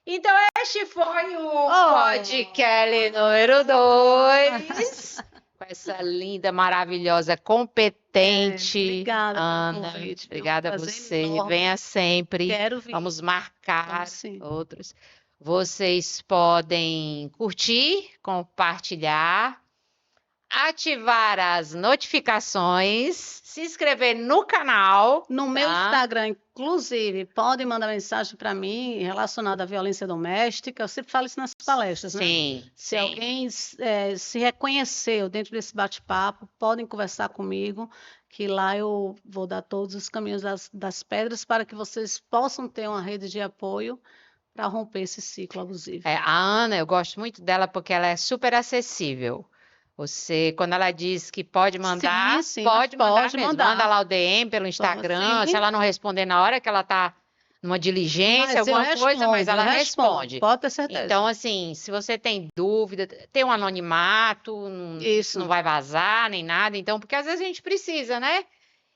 Então, este foi o Oh, podcast número 2, com essa linda, maravilhosa, competente obrigada pelo Ana. convite, viu? Obrigada a Prazer você. enorme. Venha sempre. Quero vir. Vamos marcar Vamos sim. outros. Vocês podem curtir, compartilhar, ativar as notificações, se inscrever no canal. No meu Tá? Instagram, inclusive, podem mandar mensagem para mim relacionada à violência doméstica. Eu sempre falo isso nas palestras, né? Sim, Se sim. alguém se reconheceu dentro desse bate-papo, podem conversar comigo, que lá eu vou dar todos os caminhos das pedras para que vocês possam ter uma rede de apoio para romper esse ciclo abusivo. A Ana, eu gosto muito dela porque ela é super acessível. Você, quando ela diz que pode mandar, Sim, pode mandar pode mesmo. mandar. Manda lá o DM pelo Instagram. Sim. Se ela não responder na hora que ela está numa diligência, Mas eu alguma coisa, mas ela respondo, responde. pode ter certeza. Então, assim, se você tem dúvida, tem um anonimato, Isso. não vai vazar nem nada. Então, porque às vezes a gente precisa, né?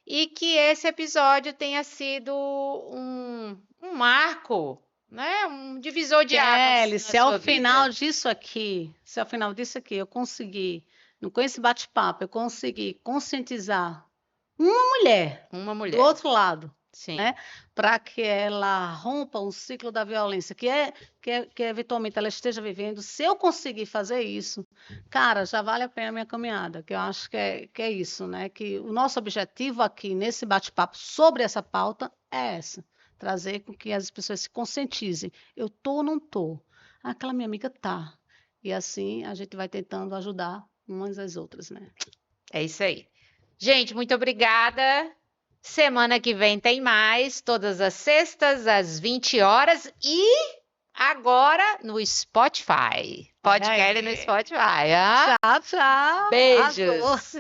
E que esse episódio tenha sido um marco, né? Um divisor de águas Kelly, na se ao sua final vida. disso aqui, se ao final disso aqui eu conseguir, com esse bate-papo, eu conseguir conscientizar uma mulher Uma do mulher, outro lado, sim. né, para que ela rompa um ciclo da violência que eventualmente ela esteja vivendo, se eu conseguir fazer isso, cara, já vale a pena a minha caminhada, que eu acho que é isso, né, que o nosso objetivo aqui nesse bate-papo sobre essa pauta é essa. Trazer com que as pessoas se conscientizem. Eu tô ou não tô? Aquela minha amiga tá. E assim a gente vai tentando ajudar umas às outras, né? É isso aí. Gente, muito obrigada. Semana que vem tem mais, todas as sextas, às 20 horas e agora no Spotify. Podcast no Spotify. Tchau, tchau. Beijos.